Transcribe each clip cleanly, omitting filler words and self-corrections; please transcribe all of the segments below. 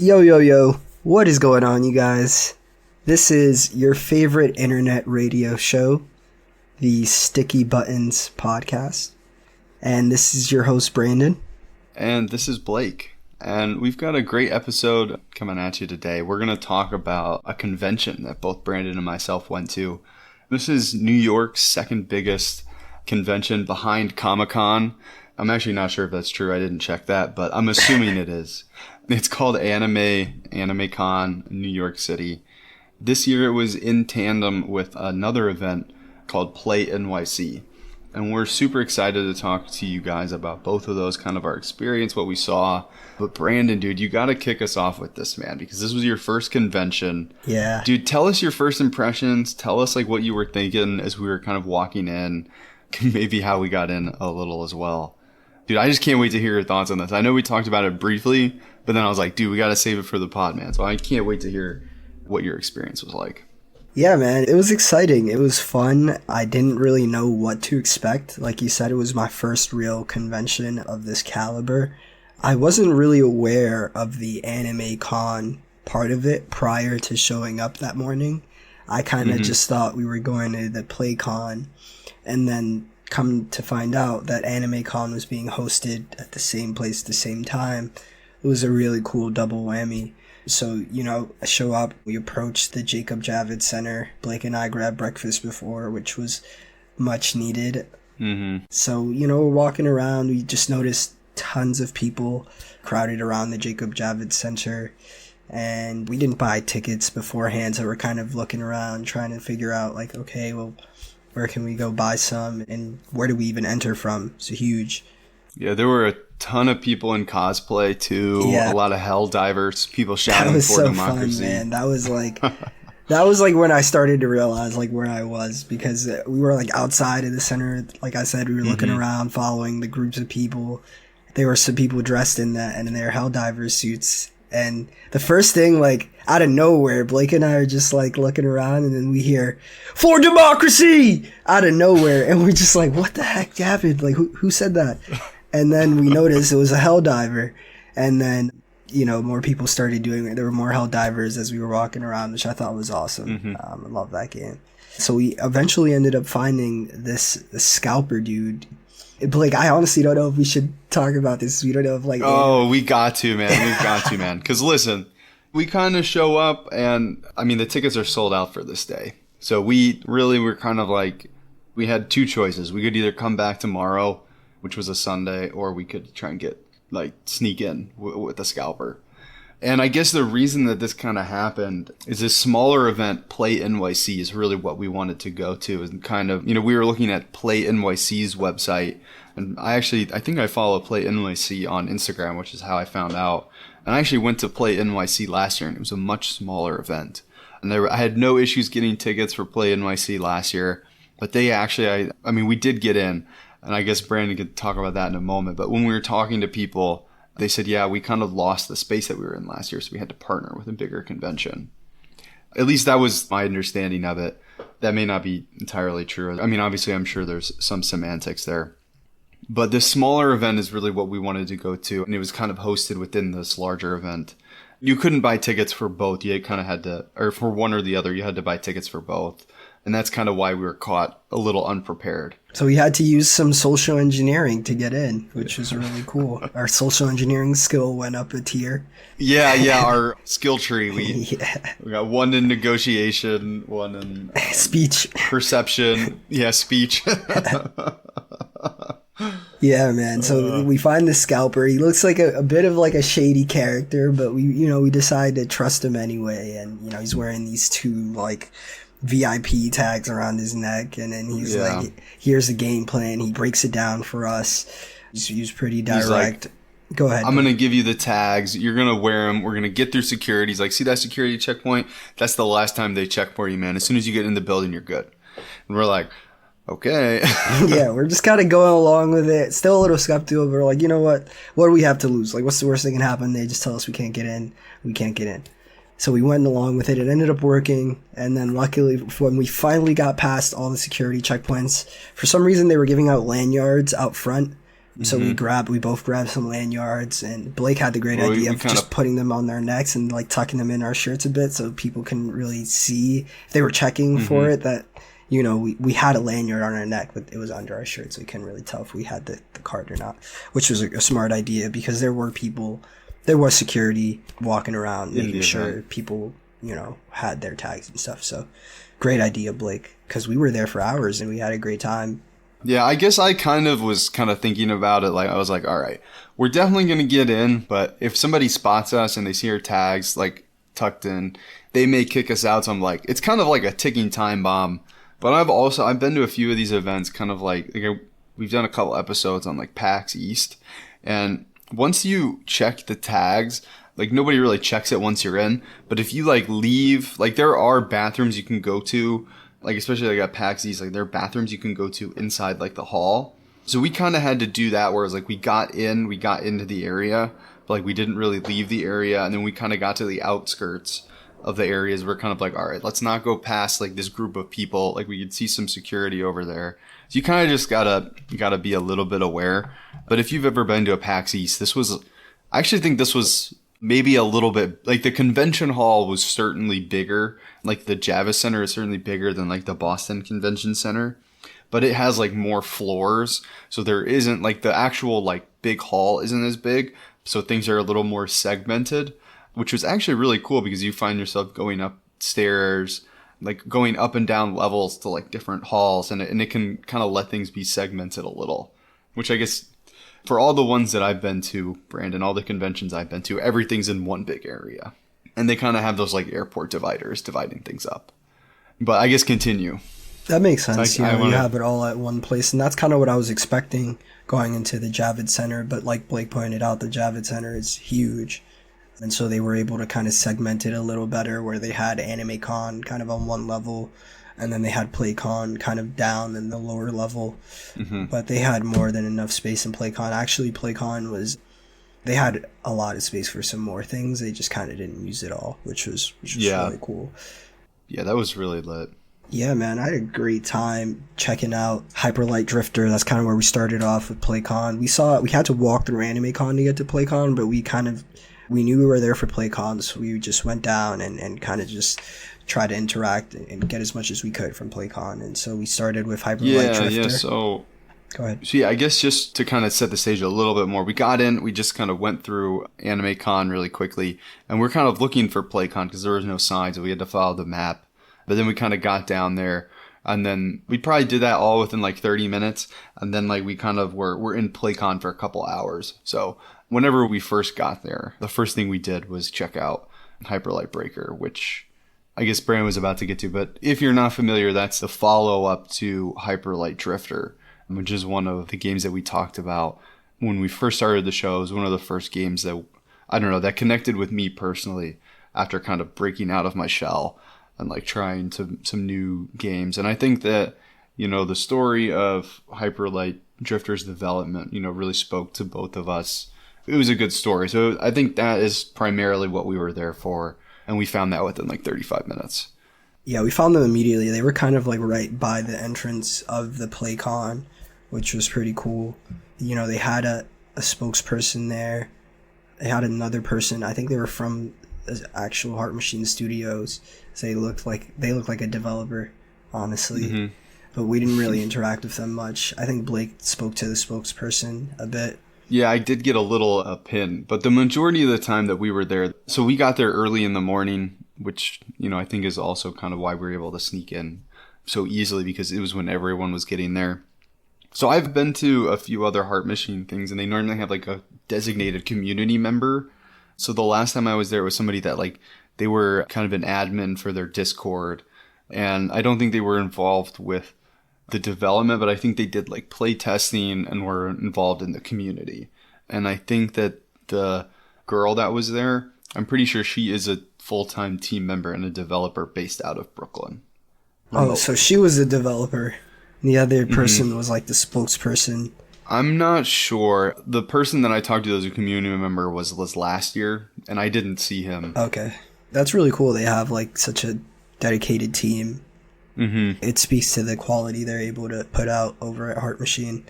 Yo, yo, yo. What is going on, you guys? This is your favorite internet radio show, the Sticky Buttons podcast. And this is your host, Brandon. And this is Blake. And we've got a great episode coming at you today. We're going to talk about a convention that both Brandon and myself went to. This is New York's second biggest convention behind Comic-Con. I'm actually not sure if that's true. I didn't check that, but I'm assuming it is. It's called Anime Con in New York City. This year it was in tandem with another event called Play NYC. And we're super excited to talk to you guys about both of those, kind of our experience, what we saw. But Brandon, dude, you got to kick us off with this, man, because this was your first convention. Yeah. Dude, tell us your first impressions. Tell us like what you were thinking as we were kind of walking in, maybe how we got in a little as well. Dude, I just can't wait to hear your thoughts on this. I know we talked about it briefly, but then I was like, dude, we got to save it for the pod, man. So I can't wait to hear what your experience was like. Yeah, man, it was exciting. It was fun. I didn't really know what to expect. Like you said, it was my first real convention of this caliber. I wasn't really aware of the Anime Con part of it prior to showing up that morning. I kind of just thought we were going to the PlayCon, and then come to find out that Anime Con was being hosted at the same place at the same time. It was a really cool double whammy. So, I show up, we approach the Jacob Javits Center. Blake and I grabbed breakfast before, which was much needed. So, we're walking around, we just noticed tons of people crowded around the Jacob Javits Center. And we didn't buy tickets beforehand, so we're kind of looking around, trying to figure out, like, okay, well, where can we go buy some, and where do we even enter from? It's huge. Yeah, there were a ton of people in cosplay too. Yeah. A lot of hell divers, people shouting that was for so democracy. Fun, man. That was like when I started to realize like where I was, because we were like outside of the center. Like I said, we were looking around, following the groups of people. There were some people dressed in that and in their hell diver suits. And the first thing, like, out of nowhere, Blake and I are just, like, looking around, and then we hear, "For democracy!" out of nowhere. And we're just like, what the heck happened? Like, who said that? And then we noticed it was a hell diver. And then, more people started doing it. There were more hell divers as we were walking around, which I thought was awesome. I love that game. So we eventually ended up finding this scalper dude. Blake, I honestly don't know if we should talk about this. We don't know if like... Oh, we got to, man. We've got to, man. Because listen, we kind of show up and, the tickets are sold out for this day. So we really were kind of like, we had two choices. We could either come back tomorrow, which was a Sunday, or we could try and sneak in with the scalper. And I guess the reason that this kind of happened is this smaller event, Play NYC, is really what we wanted to go to. And kind of, we were looking at Play NYC's website. And I think I follow Play NYC on Instagram, which is how I found out. And I actually went to Play NYC last year, and it was a much smaller event. And I had no issues getting tickets for Play NYC last year. But they actually, we did get in. And I guess Brandon could talk about that in a moment. But when we were talking to people, they said, yeah, we kind of lost the space that we were in last year, so we had to partner with a bigger convention. At least that was my understanding of it. That may not be entirely true. Obviously, I'm sure there's some semantics there. But this smaller event is really what we wanted to go to, and it was kind of hosted within this larger event. You couldn't buy tickets for both. You kind of had to, or for one or the other, you had to buy tickets for both. And that's kind of why we were caught a little unprepared. So we had to use some social engineering to get in, which was really cool. Our social engineering skill went up a tier. Yeah, our skill tree. We got one in negotiation, one in speech. Perception. Yeah, speech. Yeah, man. So we find the scalper. He looks like a bit of like a shady character, but we decide to trust him anyway. And, he's wearing these two like VIP tags around his neck, and then he's like, here's the game plan. He breaks it down for us. He's pretty direct. Go ahead. I'm going to give you the tags. You're going to wear them. We're going to get through security. He's like, see that security checkpoint? That's the last time they check for you, man. As soon as you get in the building, you're good. And we're like, okay. Yeah, we're just kind of going along with it. Still a little skeptical, but we're like, you know what? What do we have to lose? Like, what's the worst that can happen? They just tell us we can't get in. We can't get in. So we went along with it. It ended up working. And then luckily, when we finally got past all the security checkpoints, for some reason they were giving out lanyards out front So we both grabbed some lanyards, and Blake had the great Well, idea we of kind just putting them on their necks and like tucking them in our shirts a bit so people can really see if they were checking for it that, you know, we had a lanyard on our neck, but it was under our shirt, so we couldn't really tell if we had the card or not, which was a smart idea because there was security walking around making sure people, you know, had their tags and stuff. So great idea, Blake, because we were there for hours and we had a great time. Yeah, I guess I was thinking about it. Like, I was like, all right, we're definitely going to get in, but if somebody spots us and they see our tags, like, tucked in, they may kick us out. So I'm like, it's kind of like a ticking time bomb. But I've been to a few of these events, kind of like we've done a couple episodes on, like, PAX East. And once you check the tags, like, nobody really checks it once you're in. But if you, like, leave, like, there are bathrooms you can go to, like, especially like at PAX East, like, there are bathrooms you can go to inside, like, the hall. So we kind of had to do that, whereas, like, we got into the area, but, like, we didn't really leave the area. And then we kind of got to the outskirts of the areas. We're kind of like, all right, let's not go past, like, this group of people. Like, we could see some security over there. So you kind of just gotta be a little bit aware. But if you've ever been to a PAX East, I actually think this was maybe a little bit, like, the convention hall was certainly bigger. Like, the Javits Center is certainly bigger than, like, the Boston Convention Center. But it has, like, more floors. So there isn't, like, the actual, like, big hall isn't as big. So things are a little more segmented, which was actually really cool because you find yourself going up stairs, like, going up and down levels to, like, different halls. And it can kind of let things be segmented a little, which I guess, for all the ones that I've been to, Brandon, all the conventions I've been to, everything's in one big area. And they kind of have those, like, airport dividers dividing things up. But I guess continue. That makes sense. You have it all at one place. And that's kind of what I was expecting going into the Javits Center. But like Blake pointed out, the Javits Center is huge. And so they were able to kind of segment it a little better, where they had Anime Con kind of on one level, and then they had PlayCon kind of down in the lower level. But they had more than enough space in PlayCon. Actually, PlayCon they had a lot of space for some more things. They just kind of didn't use it all, which was really cool. Yeah, that was really lit. Yeah, man, I had a great time checking out Hyperlight Drifter. That's kind of where we started off with PlayCon. We had to walk through Anime Con to get to PlayCon, but we knew we were there for PlayCon, so we just went down and kind of just try to interact and get as much as we could from PlayCon. And so we started with Hyperlight Drifter. Yeah, so go ahead. So yeah, I guess just to kind of set the stage a little bit more, we got in, we just kind of went through Anime Con really quickly, and we're kind of looking for PlayCon because there was no signs, so we had to follow the map. But then we kind of got down there, and then we probably did that all within like 30 minutes, and then like we kind of were in PlayCon for a couple hours. So whenever we first got there, the first thing we did was check out Hyperlight Breaker, which I guess Brandon was about to get to. But if you're not familiar, that's the follow-up to Hyperlight Drifter, which is one of the games that we talked about when we first started the show. It was one of the first games that, I don't know, that connected with me personally after kind of breaking out of my shell and like trying some new games. And I think that, you know, the story of Hyperlight Drifter's development, you know, really spoke to both of us. It was a good story. So I think that is primarily what we were there for. And we found that within like 35 minutes. Yeah, we found them immediately. They were kind of like right by the entrance of the PlayCon, which was pretty cool. You know, they had a spokesperson there. They had another person. I think they were from actual Heart Machine Studios. So they looked like a developer, honestly. But we didn't really interact with them much. I think Blake spoke to the spokesperson a bit. Yeah, I did get a little pin, but the majority of the time that we were there, so we got there early in the morning, which, you know, I think is also kind of why we were able to sneak in so easily, because it was when everyone was getting there. So I've been to a few other Heart Machine things, and they normally have like a designated community member. So the last time I was there was somebody that like, they were kind of an admin for their Discord, and I don't think they were involved with the development, but I think they did like play testing and were involved in the community. And I think that the girl that was there, I'm pretty sure she is a full-time team member and a developer based out of Brooklyn. Oh, so she was a developer. The other person was like the spokesperson. I'm not sure. The person that I talked to as a community member was last year, and I didn't see him. Okay. That's really cool. They have like such a dedicated team. It speaks to the quality they're able to put out over at Heart Machine.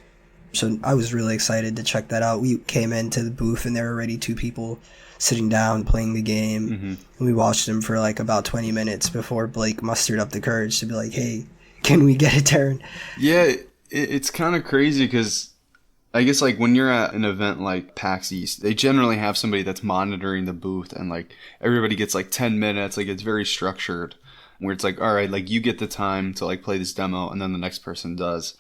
So I was really excited to check that out. We came into the booth and there were already 2 people sitting down playing the game. Mm-hmm. And we watched them for like about 20 minutes before Blake mustered up the courage to be like, hey, can we get a turn? Yeah, it's kind of crazy because I guess like when you're at an event like PAX East, they generally have somebody that's monitoring the booth and like everybody gets like 10 minutes. Like it's very structured where it's like, all right, like you get the time to like play this demo and then the next person does.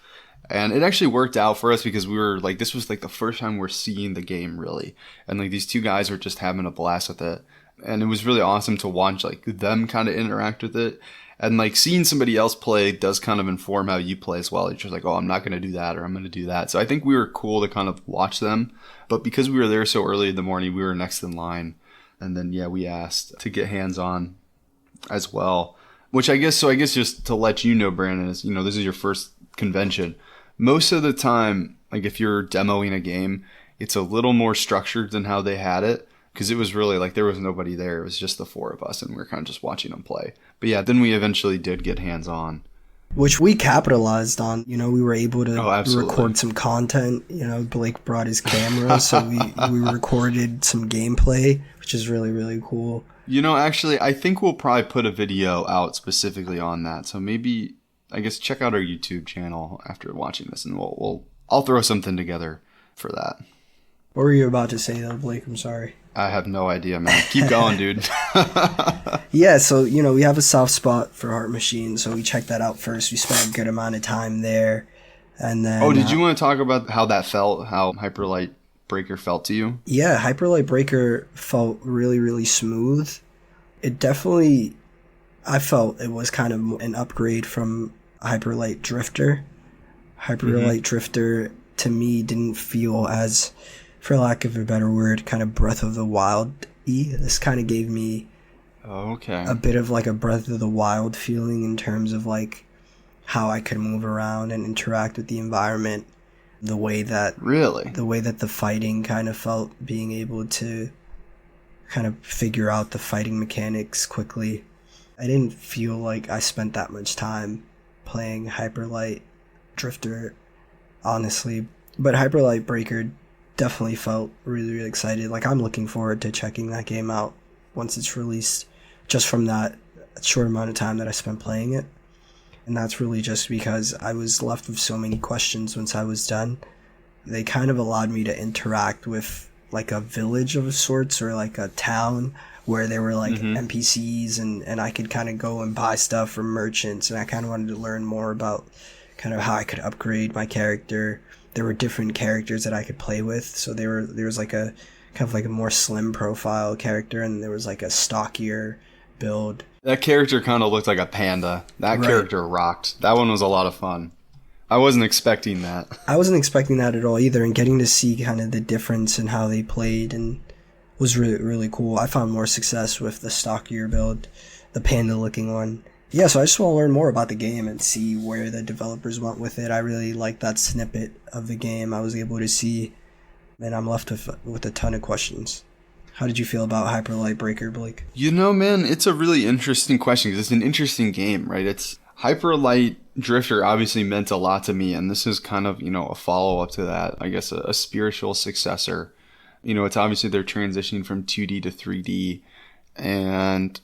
And it actually worked out for us because we were like, this was like the first time we're seeing the game really. And like these 2 guys were just having a blast with it. And it was really awesome to watch like them kind of interact with it. And like seeing somebody else play does kind of inform how you play as well. You're just like, oh, I'm not going to do that or I'm going to do that. So I think we were cool to kind of watch them. But because we were there so early in the morning, we were next in line. And then, yeah, we asked to get hands on as well. Which I guess just to let you know, Brandon, is, you know, this is your first convention. Most of the time, like if you're demoing a game, it's a little more structured than how they had it. Because it was really like there was nobody there. It was just the 4 of us and we were kind of just watching them play. But yeah, then we eventually did get hands on. Which we capitalized on. You know, we were able to record some content. You know, Blake brought his camera, so we recorded some gameplay, which is really, really cool. You know, actually, I think we'll probably put a video out specifically on that. So maybe, I guess, check out our YouTube channel after watching this, and I'll throw something together for that. What were you about to say, though, Blake? I'm sorry. I have no idea, man. Keep going, dude. Yeah, so, you know, we have a soft spot for Heart Machine, so we checked that out first. We spent a good amount of time there, and then... Oh, did you want to talk about how that felt, how Hyperlight Breaker felt to you? Yeah, Hyperlight Breaker felt really, really smooth. It definitely... I felt it was kind of an upgrade from Hyperlight Drifter. Hyperlight Drifter, to me, didn't feel as... for lack of a better word, kind of Breath of the Wild-y. This kind of gave me a bit of like a Breath of the Wild feeling in terms of like how I could move around and interact with the environment. The way that the fighting kind of felt, being able to kind of figure out the fighting mechanics quickly. I didn't feel like I spent that much time playing Hyperlight Drifter, honestly. But Hyperlight Breaker definitely felt really, really excited. Like, I'm looking forward to checking that game out once it's released, just from that short amount of time that I spent playing it. And that's really just because I was left with so many questions once I was done. They kind of allowed me to interact with like a village of sorts, or like a town where there were like NPCs, and I could kind of go and buy stuff from merchants, and I kind of wanted to learn more about kind of how I could upgrade my character. There were different characters that I could play with. So there was like a kind of like a more slim profile character, and there was like a stockier build. That character kind of looked like a panda. That character rocked. That one was a lot of fun. I wasn't expecting that. I wasn't expecting that at all either, and getting to see kind of the difference in how they played and was really, really cool. I found more success with the stockier build, the panda looking one. Yeah, so I just want to learn more about the game and see where the developers went with it. I really liked that snippet of the game I was able to see, and I'm left with a ton of questions. How did you feel about Hyperlight Breaker, Blake? You know, man, it's a really interesting question because it's an interesting game, right? It's Hyperlight Drifter obviously meant a lot to me, and this is kind of, you know, a follow-up to that, I guess a spiritual successor. You know, it's obviously they're transitioning from 2D to 3D, and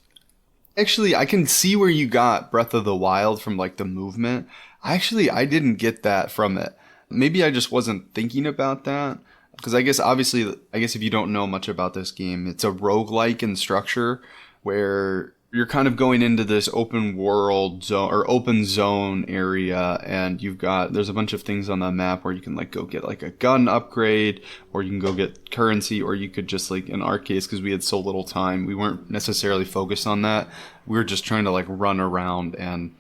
actually I can see where you got Breath of the Wild from like the movement. I didn't get that from it. Maybe I just wasn't thinking about that. Because I guess if you don't know much about this game, it's a roguelike in structure where you're kind of going into this open world zone or open zone area, and there's a bunch of things on the map where you can like go get like a gun upgrade, or you can go get currency, or you could just like, in our case, because we had so little time, we weren't necessarily focused on that. We were just trying to like run around and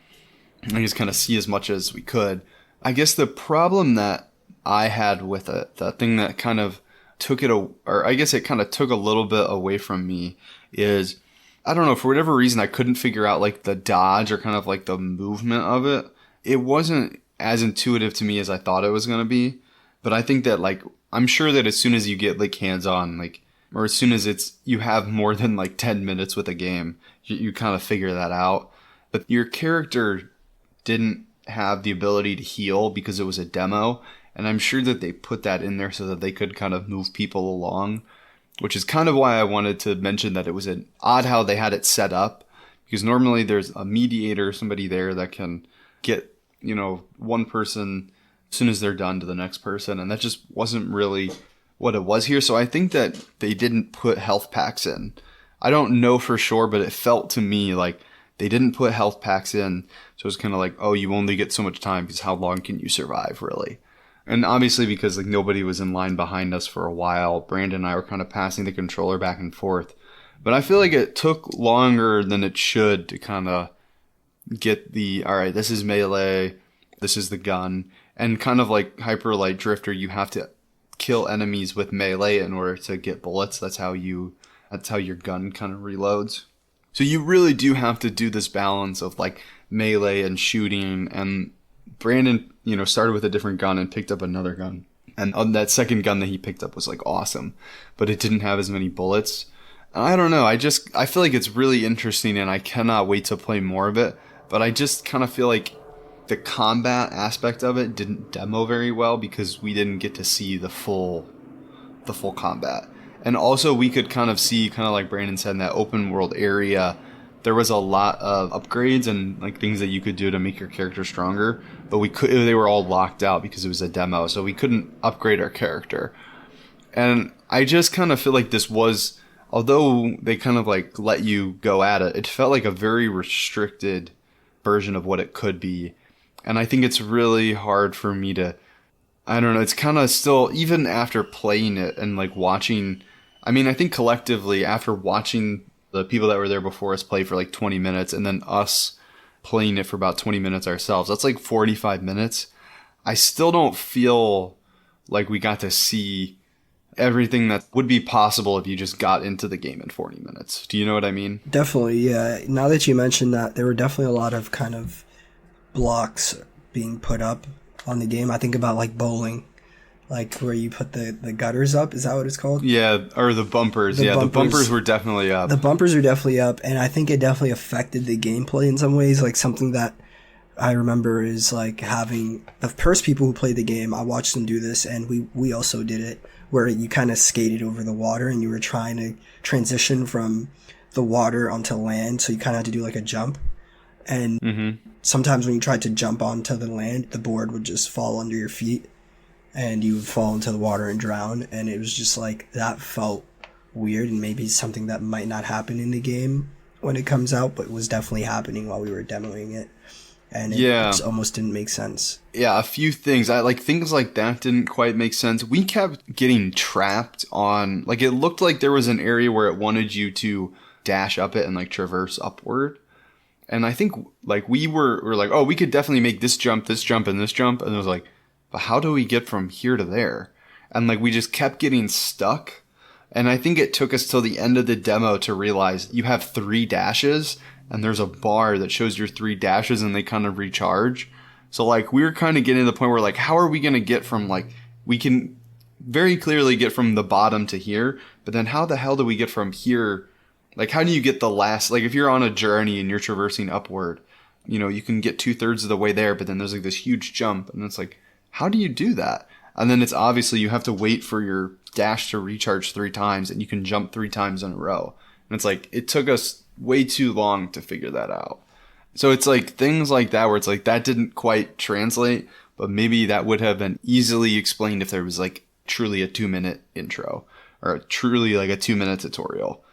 I guess kind of see as much as we could. I guess the problem that I had with it, the thing that kind of took it, or I guess it kind of took a little bit away from me, is, I don't know, for whatever reason, I couldn't figure out like the dodge or kind of like the movement of it. It wasn't as intuitive to me as I thought it was going to be. But I think that like, I'm sure that as soon as you get like hands on, like, or as soon as you have more than like 10 minutes with a game, you kind of figure that out. But your character didn't have the ability to heal because it was a demo. And I'm sure that they put that in there so that they could kind of move people along, which is kind of why I wanted to mention that it was an odd how they had it set up, because normally there's a mediator, somebody there that can get, one person as soon as they're done to the next person. And that just wasn't really what it was here. So I think that they didn't put health packs in. I don't know for sure, but it felt to me like they didn't put health packs in. So it's kind of like, oh, you only get so much time because how long can you survive, really? And obviously because like nobody was in line behind us for a while, Brandon and I were kind of passing the controller back and forth. But I feel like it took longer than it should to kind of get all right, this is melee, this is the gun. And kind of like Hyper Light Drifter, you have to kill enemies with melee in order to get bullets. That's how your gun kind of reloads. So you really do have to do this balance of like melee and shooting. And Brandon, started with a different gun and picked up another gun. And that second gun that he picked up was like awesome, but it didn't have as many bullets. I don't know. I feel like it's really interesting and I cannot wait to play more of it. But I just kind of feel like the combat aspect of it didn't demo very well because we didn't get to see the full combat. And also we could kind of see, kind of like Brandon said, in that open world area, there was a lot of upgrades and like things that you could do to make your character stronger, but they were all locked out because it was a demo, so we couldn't upgrade our character. And I just kind of feel like this was, although they kind of like let you go at it, it felt like a very restricted version of what it could be. And I think it's really hard for me to, I don't know, it's kind of still, even after playing it and like watching, I mean, I think collectively after watching the people that were there before us play for like 20 minutes and then us playing it for about 20 minutes ourselves, that's like 45 minutes. I still don't feel like we got to see everything that would be possible if you just got into the game in 40 minutes. Do you know what I mean? Definitely, yeah. Now that you mentioned that, there were definitely a lot of kind of blocks being put up on the game. I think about like bowling, like where you put the gutters up. Is that what it's called? Yeah, or the bumpers. The bumpers were definitely up. The bumpers were definitely up, and I think it definitely affected the gameplay in some ways. Like something that I remember is like having the first people who played the game, I watched them do this, and we also did it, where you kind of skated over the water and you were trying to transition from the water onto land, so you kind of had to do like a jump. And sometimes when you tried to jump onto the land, the board would just fall under your feet and you would fall into the water and drown. And it was just like, that felt weird, and maybe something that might not happen in the game when it comes out, but was definitely happening while we were demoing it. And it almost didn't make sense. Yeah, a few things. Things like that didn't quite make sense. We kept getting trapped on, like, it looked like there was an area where it wanted you to dash up it and like traverse upward. And I think like we were like, oh, we could definitely make this jump, and this jump. And it was like, but how do we get from here to there? And like we just kept getting stuck. And I think it took us till the end of the demo to realize you have 3 dashes and there's a bar that shows your 3 dashes and they kind of recharge. So like we were kind of getting to the point where like, how are we going to get from like, we can very clearly get from the bottom to here, but then how the hell do we get from here? Like, how do you get the last, like if you're on a journey and you're traversing upward, you can get 2/3 of the way there, but then there's like this huge jump, and it's like, how do you do that? And then it's obviously you have to wait for your dash to recharge 3 times, and you can jump 3 times in a row. And it's like, it took us way too long to figure that out. So it's like things like that where it's like that didn't quite translate, but maybe that would have been easily explained if there was like truly a 2-minute intro or truly like a 2-minute tutorial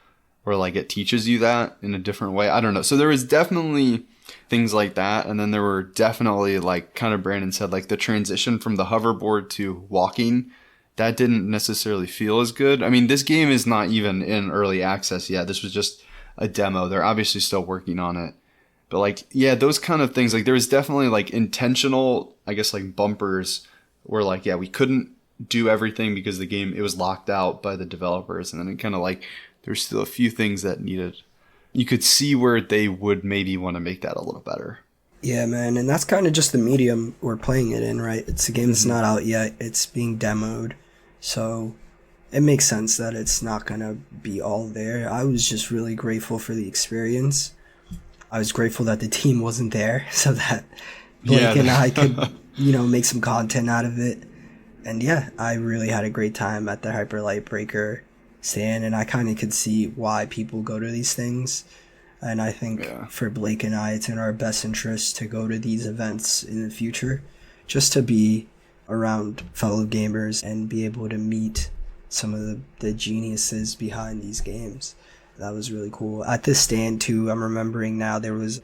where like it teaches you that in a different way. I don't know. So there was definitely things like that. And then there were definitely, like kind of Brandon said, like the transition from the hoverboard to walking, that didn't necessarily feel as good. I mean, this game is not even in early access yet. This was just a demo. They're obviously still working on it. But like, yeah, those kind of things, like there was definitely like intentional, I guess like bumpers where like, yeah, we couldn't do everything because the game, it was locked out by the developers. And then it kind of like, there's still a few things that needed, you could see where they would maybe want to make that a little better. Yeah, man. And that's kind of just the medium we're playing it in, right? It's a game that's not out yet. It's being demoed. So it makes sense that it's not going to be all there. I was just really grateful for the experience. I was grateful that the team wasn't there so that Blake and I could, make some content out of it. And yeah, I really had a great time at the Hyper Light Breaker stand, and I kind of could see why people go to these things. And I think for Blake and I, it's in our best interest to go to these events in the future, just to be around fellow gamers and be able to meet some of the geniuses behind these games. That was really cool. At this stand too, I'm remembering now, there was,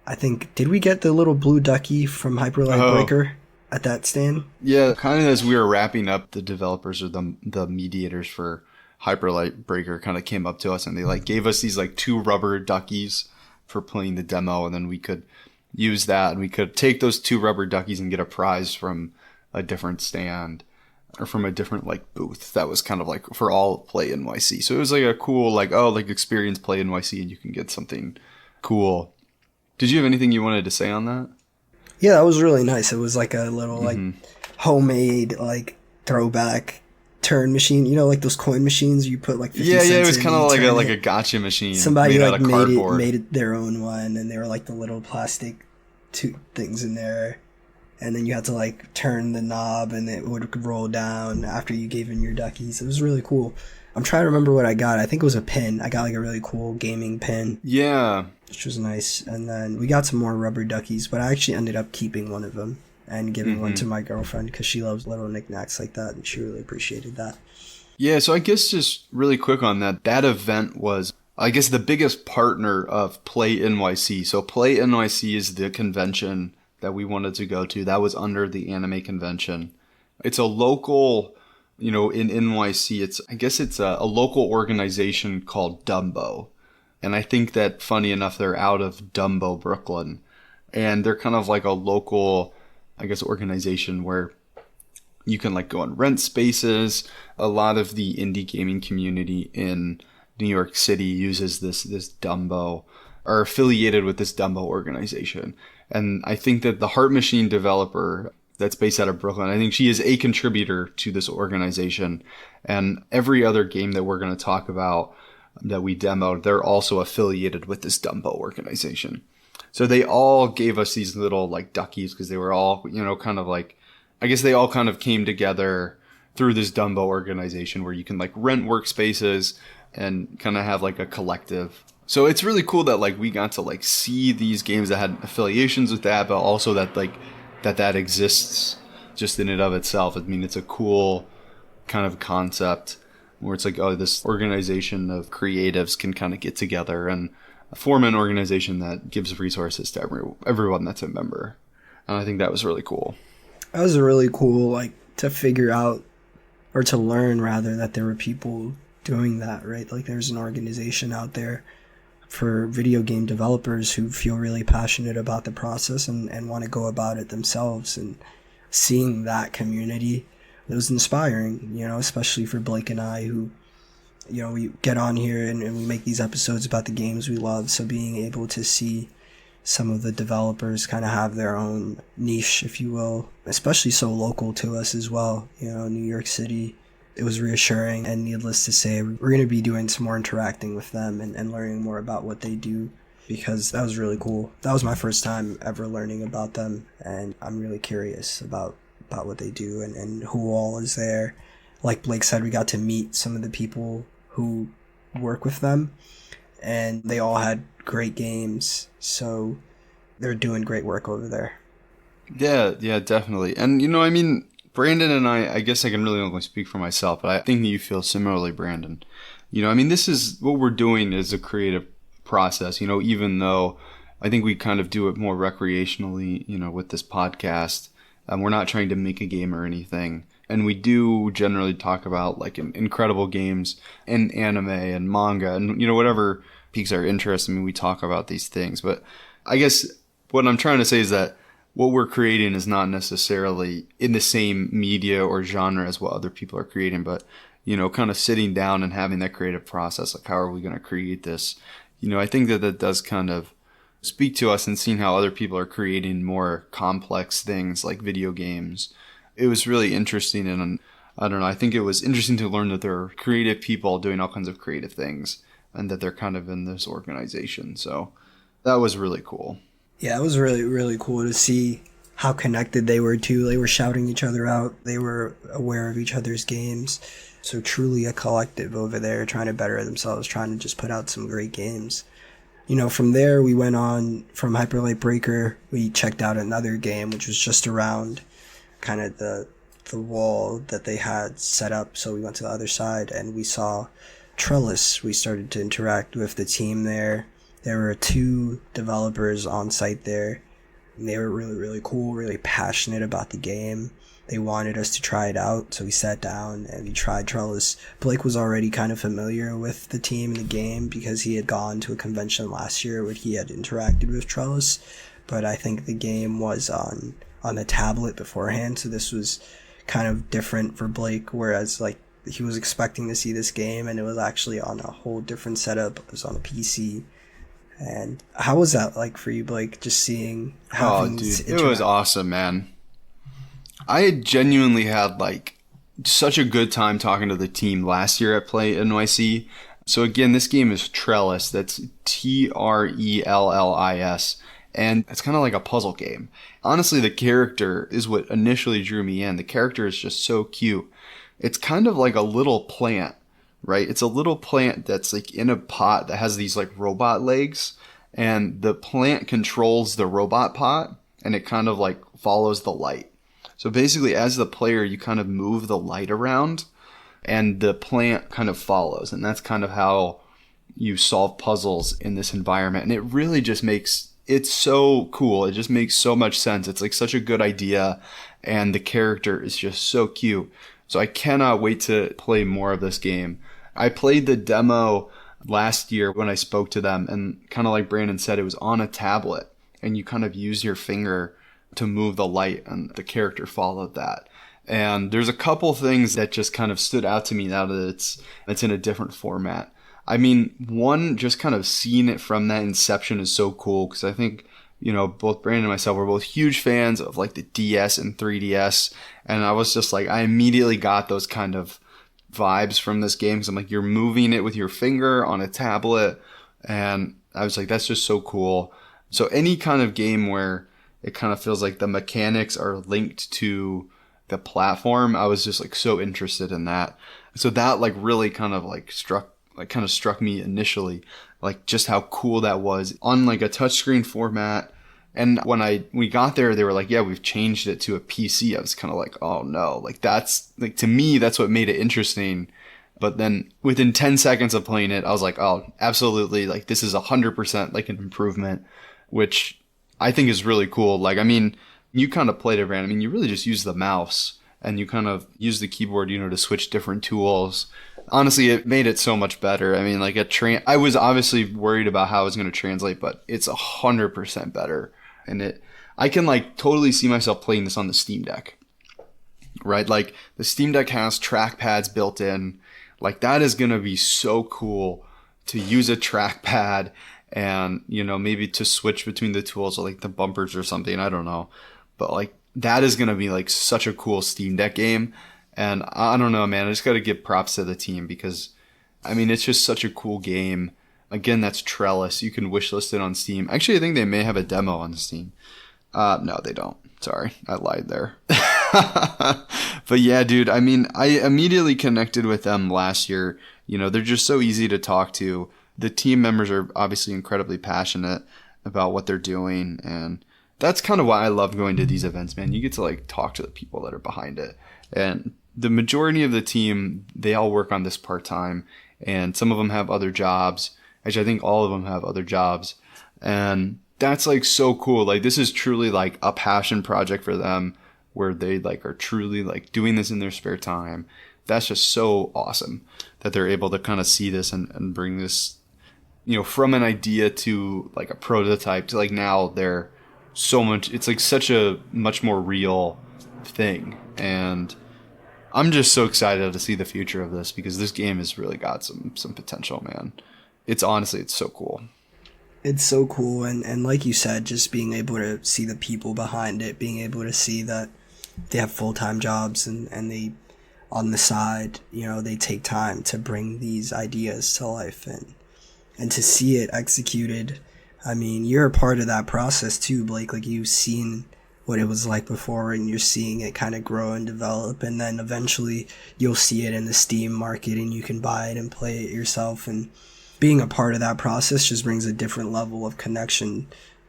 I think, did we get the little blue ducky from Hyper Light Breaker at that stand? Yeah, kind of as we were wrapping up, the developers or the mediators for Hyper Light Breaker kind of came up to us, and they like gave us these like 2 rubber duckies for playing the demo, and then we could use that, and we could take those 2 rubber duckies and get a prize from a different stand or from a different like booth that was kind of like for all Play NYC. So it was like a cool like experience Play NYC, and you can get something cool. Did you have anything you wanted to say on that? Yeah, that was really nice. It was like a little like homemade like throwback turn machine. You know, like those coin machines you put like 50 cents it was in kind of like it. a gotcha machine. Somebody made like out of made it their own one, and they were like the little plastic things in there, and then you had to like turn the knob and it would roll down after you gave in your duckies. It was really cool. I'm trying to remember what I got. I think it was a pin. I got like a really cool gaming pin. Yeah. Which was nice. And then we got some more rubber duckies, but I actually ended up keeping one of them and giving one to my girlfriend because she loves little knickknacks like that, and she really appreciated that. Yeah, so I guess just really quick on that event was, I guess, the biggest partner of Play NYC. So Play NYC is the convention that we wanted to go to. That was under the anime convention. It's a local, in NYC, it's a local organization called Dumbo. And I think that, funny enough, they're out of Dumbo, Brooklyn. And they're kind of like a local, I guess, organization where you can like go and rent spaces. A lot of the indie gaming community in New York City uses this Dumbo, are affiliated with this Dumbo organization. And I think that the Heart Machine developer that's based out of Brooklyn, I think she is a contributor to this organization. And every other game that we're going to talk about that we demoed, they're also affiliated with this Dumbo organization. So they all gave us these little like duckies because they were all, kind of like, I guess they all kind of came together through this Dumbo organization where you can like rent workspaces and kind of have like a collective. So it's really cool that like we got to like see these games that had affiliations with that, but also that like that exists just in and of itself. I mean, it's a cool kind of concept where it's like, this organization of creatives can kind of get together and form an organization that gives resources to everyone that's a member. And I think that was really cool. That was really cool, like, to figure out, or to learn, rather, that there were people doing that, right? Like, there's an organization out there for video game developers who feel really passionate about the process and want to go about it themselves. And seeing that community, it was inspiring, especially for Blake and I, who, we get on here and we make these episodes about the games we love. So being able to see some of the developers kind of have their own niche, if you will, especially so local to us as well, New York City, it was reassuring. And needless to say, we're going to be doing some more interacting with them and learning more about what they do, because that was really cool. That was my first time ever learning about them, and I'm really curious about what they do and who all is there. Like Blake said, we got to meet some of the people who work with them, and they all had great games, so they're doing great work over there. Yeah, definitely. And, Brandon and I guess I can really only speak for myself, but I think that you feel similarly, Brandon. This is what we're doing is a creative process, even though I think we kind of do it more recreationally, with this podcast. We're not trying to make a game or anything. And we do generally talk about like incredible games and anime and manga and, whatever piques our interest. I mean, we talk about these things. But I guess what I'm trying to say is that what we're creating is not necessarily in the same media or genre as what other people are creating, but, kind of sitting down and having that creative process. Like, how are we going to create this? I think that does kind of speak to us, and seeing how other people are creating more complex things like video games. It was really interesting, and I don't know, I think it was interesting to learn that there are creative people doing all kinds of creative things and that they're kind of in this organization. So that was really cool. Yeah, it was really, really cool to see how connected they were too. They were shouting each other out. They were aware of each other's games. So truly a collective over there trying to better themselves, trying to just put out some great games. From there we went on from Hyper Light Breaker. We checked out another game which was just around kind of the wall that they had set up. So we went to the other side and we saw Trellis. We started to interact with the team there. There were 2 developers on site there. And they were really, really cool, really passionate about the game. They wanted us to try it out, so we sat down and we tried Trellis. Blake was already kind of familiar with the team and the game because he had gone to a convention last year where he had interacted with Trellis. But I think the game was on the tablet beforehand, so this was kind of different for Blake, whereas like he was expecting to see this game and it was actually on a whole different setup. It was on a PC. And how was that like for you, Blake, just seeing how things dude, it was awesome, man. I genuinely had like such a good time talking to the team last year at Play NYC. So again, this game is Trellis. That's Trellis. And it's kind of like a puzzle game. Honestly, the character is what initially drew me in. The character is just so cute. It's kind of like a little plant, right? It's a little plant that's like in a pot that has these like robot legs. And the plant controls the robot pot. And it kind of like follows the light. So basically, as the player, you kind of move the light around and the plant kind of follows. And that's kind of how you solve puzzles in this environment. And it really just makes it so cool. It just makes so much sense. It's like such a good idea. And the character is just so cute. So I cannot wait to play more of this game. I played the demo last year when I spoke to them. And kind of like Brandon said, it was on a tablet. And you kind of use your finger to move the light, and the character followed that. And there's a couple things that just kind of stood out to me now that it's in a different format. I mean, one, just kind of seeing it from that inception is so cool because I think, both Brandon and myself were both huge fans of like the DS and 3DS. And I was just like, I immediately got those kind of vibes from this game because I'm like, you're moving it with your finger on a tablet. And I was like, that's just so cool. So any kind of game where it kind of feels like the mechanics are linked to the platform, I was just like so interested in that. So that like really kind of like struck me initially, like just how cool that was on like a touchscreen format. And when we got there, they were like, yeah, we've changed it to a PC. I was kind of like, oh no, like that's like, to me, that's what made it interesting. But then within 10 seconds of playing it, I was like, oh, absolutely. Like this is 100% like an improvement, which I think is really cool. Like, I mean, you kind of played it, Brandon. I mean, you really just use the mouse and you kind of use the keyboard, to switch different tools. Honestly, it made it so much better. I mean, like I was obviously worried about how it was going to translate, but it's 100% better. And I can like totally see myself playing this on the Steam Deck, right? Like the Steam Deck has trackpads built in. Like that is going to be so cool to use a trackpad and, maybe to switch between the tools or like the bumpers or something. I don't know. But like that is going to be like such a cool Steam Deck game. And I don't know, man. I just got to give props to the team because, I mean, it's just such a cool game. Again, that's Trellis. You can wishlist it on Steam. Actually, I think they may have a demo on Steam. No, they don't. Sorry, I lied there. But yeah, dude, I mean, I immediately connected with them last year. They're just so easy to talk to. The team members are obviously incredibly passionate about what they're doing. And that's kind of why I love going to these events, man. You get to like talk to the people that are behind it. And the majority of the team, they all work on this part-time. And some of them have other jobs. Actually, I think all of them have other jobs. And that's like so cool. Like this is truly like a passion project for them where they like are truly like doing this in their spare time. That's just so awesome that they're able to kind of see this and bring this, from an idea to like a prototype to like now they're so much, it's like such a much more real thing. And I'm just so excited to see the future of this because this game has really got some potential, man. It's so cool. It's so cool. And like you said, just being able to see the people behind it, being able to see that they have full-time jobs and they, on the side, they take time to bring these ideas to life and to see it executed. I mean, you're a part of that process too, Blake. Like you've seen what it was like before, and you're seeing it kind of grow and develop, and then eventually you'll see it in the Steam market and you can buy it and play it yourself. And being a part of that process just brings a different level of connection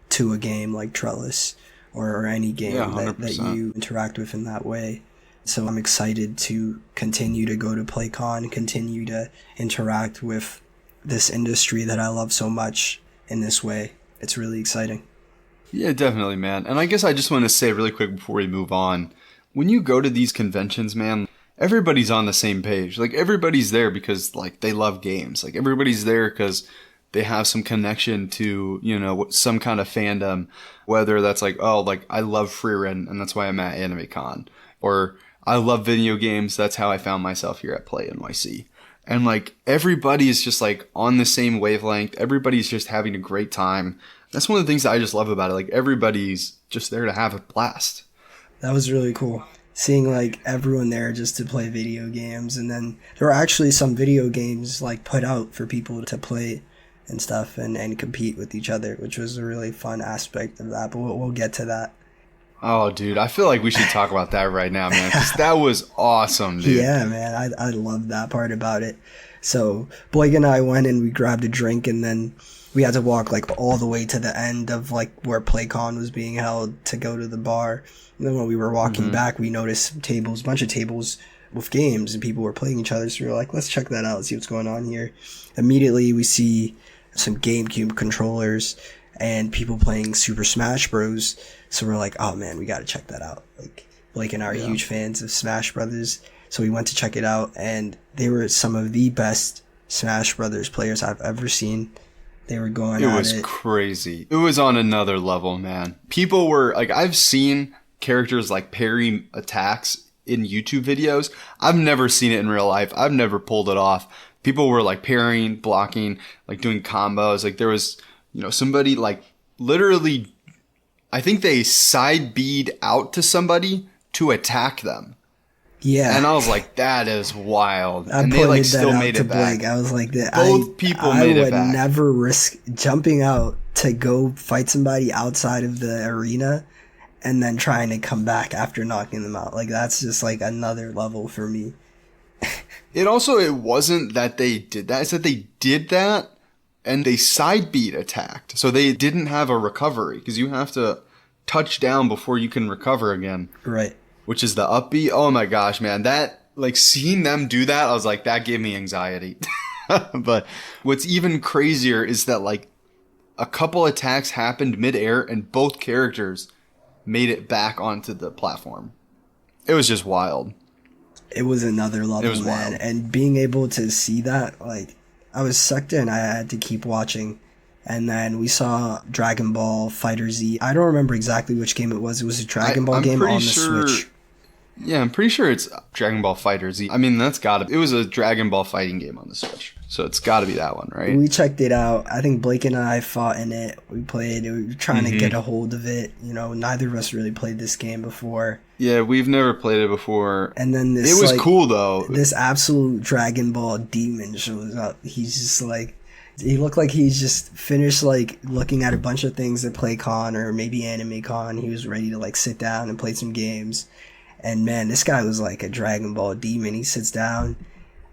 to a game like Trellis or any game that you interact with in that way. So I'm excited to continue to go to PlayCon, continue to interact with this industry that I love so much in this way. It's really exciting. Yeah, definitely, man. And I guess I just want to say really quick before we move on, when you go to these conventions, man, everybody's on the same page. Like, everybody's there because, like, they love games. Like, everybody's there because they have some connection to, you know, some kind of fandom, whether that's like, oh, like, I love Freerun, and that's why I'm at Anime Con. Or, I love video games, that's how I found myself here at Play NYC. And, like, everybody is just, like, on the same wavelength. Everybody's just having a great time. That's one of the things that I just love about it. Like, everybody's just there to have a blast. That was really cool. Seeing, like, everyone there just to play video games. And then there were actually some video games, like, put out for people to play and stuff and compete with each other, which was a really fun aspect of that. But we'll get to that. Oh, dude, I feel like we should talk about that right now, man, because that was awesome, dude. Yeah, man, I love that part about it. So Blake and I went and we grabbed a drink, and then we had to walk, like, all the way to the end of, like, where PlayCon was being held to go to the bar. And then when we were walking back, we noticed a bunch of tables with games, and people were playing each other. So we were like, let's check that out, see what's going on here. Immediately, we see some GameCube controllers and people playing Super Smash Bros. So we're like, oh man, we got to check that out. Like, Blake and I are huge fans of Smash Brothers. So we went to check it out, and they were some of the best Smash Brothers players I've ever seen. They were going at it. It was crazy. It was on another level, man. People were, like, I've seen characters, like, parry attacks in YouTube videos. I've never seen it in real life. I've never pulled it off. People were, like, parrying, blocking, like, doing combos. Like, there was, you know, somebody, like, literally, I think they side B'd out to somebody to attack them. Yeah. And I was like, that is wild. And they, like, still made it back. I was like, both people made it back. I would never risk jumping out to go fight somebody outside of the arena and then trying to come back after knocking them out. Like, that's just, like, another level for me. It wasn't that they did that. It's that they did that and they side beat attacked. So they didn't have a recovery, because you have to touch down before you can recover again. Right. Which is the up B. Oh my gosh, man. That, like, seeing them do that, I was like, that gave me anxiety. But what's even crazier is that, like, a couple attacks happened midair and both characters made it back onto the platform. It was just wild. It was another level, it was man. Wild. And being able to see that, like, I was sucked in. I had to keep watching. And then we saw Dragon Ball FighterZ. I don't remember exactly which game it was. It was a Dragon Ball game on the Switch. Yeah, I'm pretty sure it's Dragon Ball FighterZ. I mean, it was a Dragon Ball fighting game on the Switch. So it's got to be that one, right? We checked it out. I think Blake and I fought in it. We played. We were trying to get a hold of it. You know, neither of us really played this game before. Yeah, we've never played it before. And then this, it was cool, though. This absolute Dragon Ball demon shows up. He's just like, he looked like he's just finished, like, looking at a bunch of things at PlayCon or maybe Anime Con. He was ready to, like, sit down and play some games. And man, this guy was like a Dragon Ball demon. He sits down.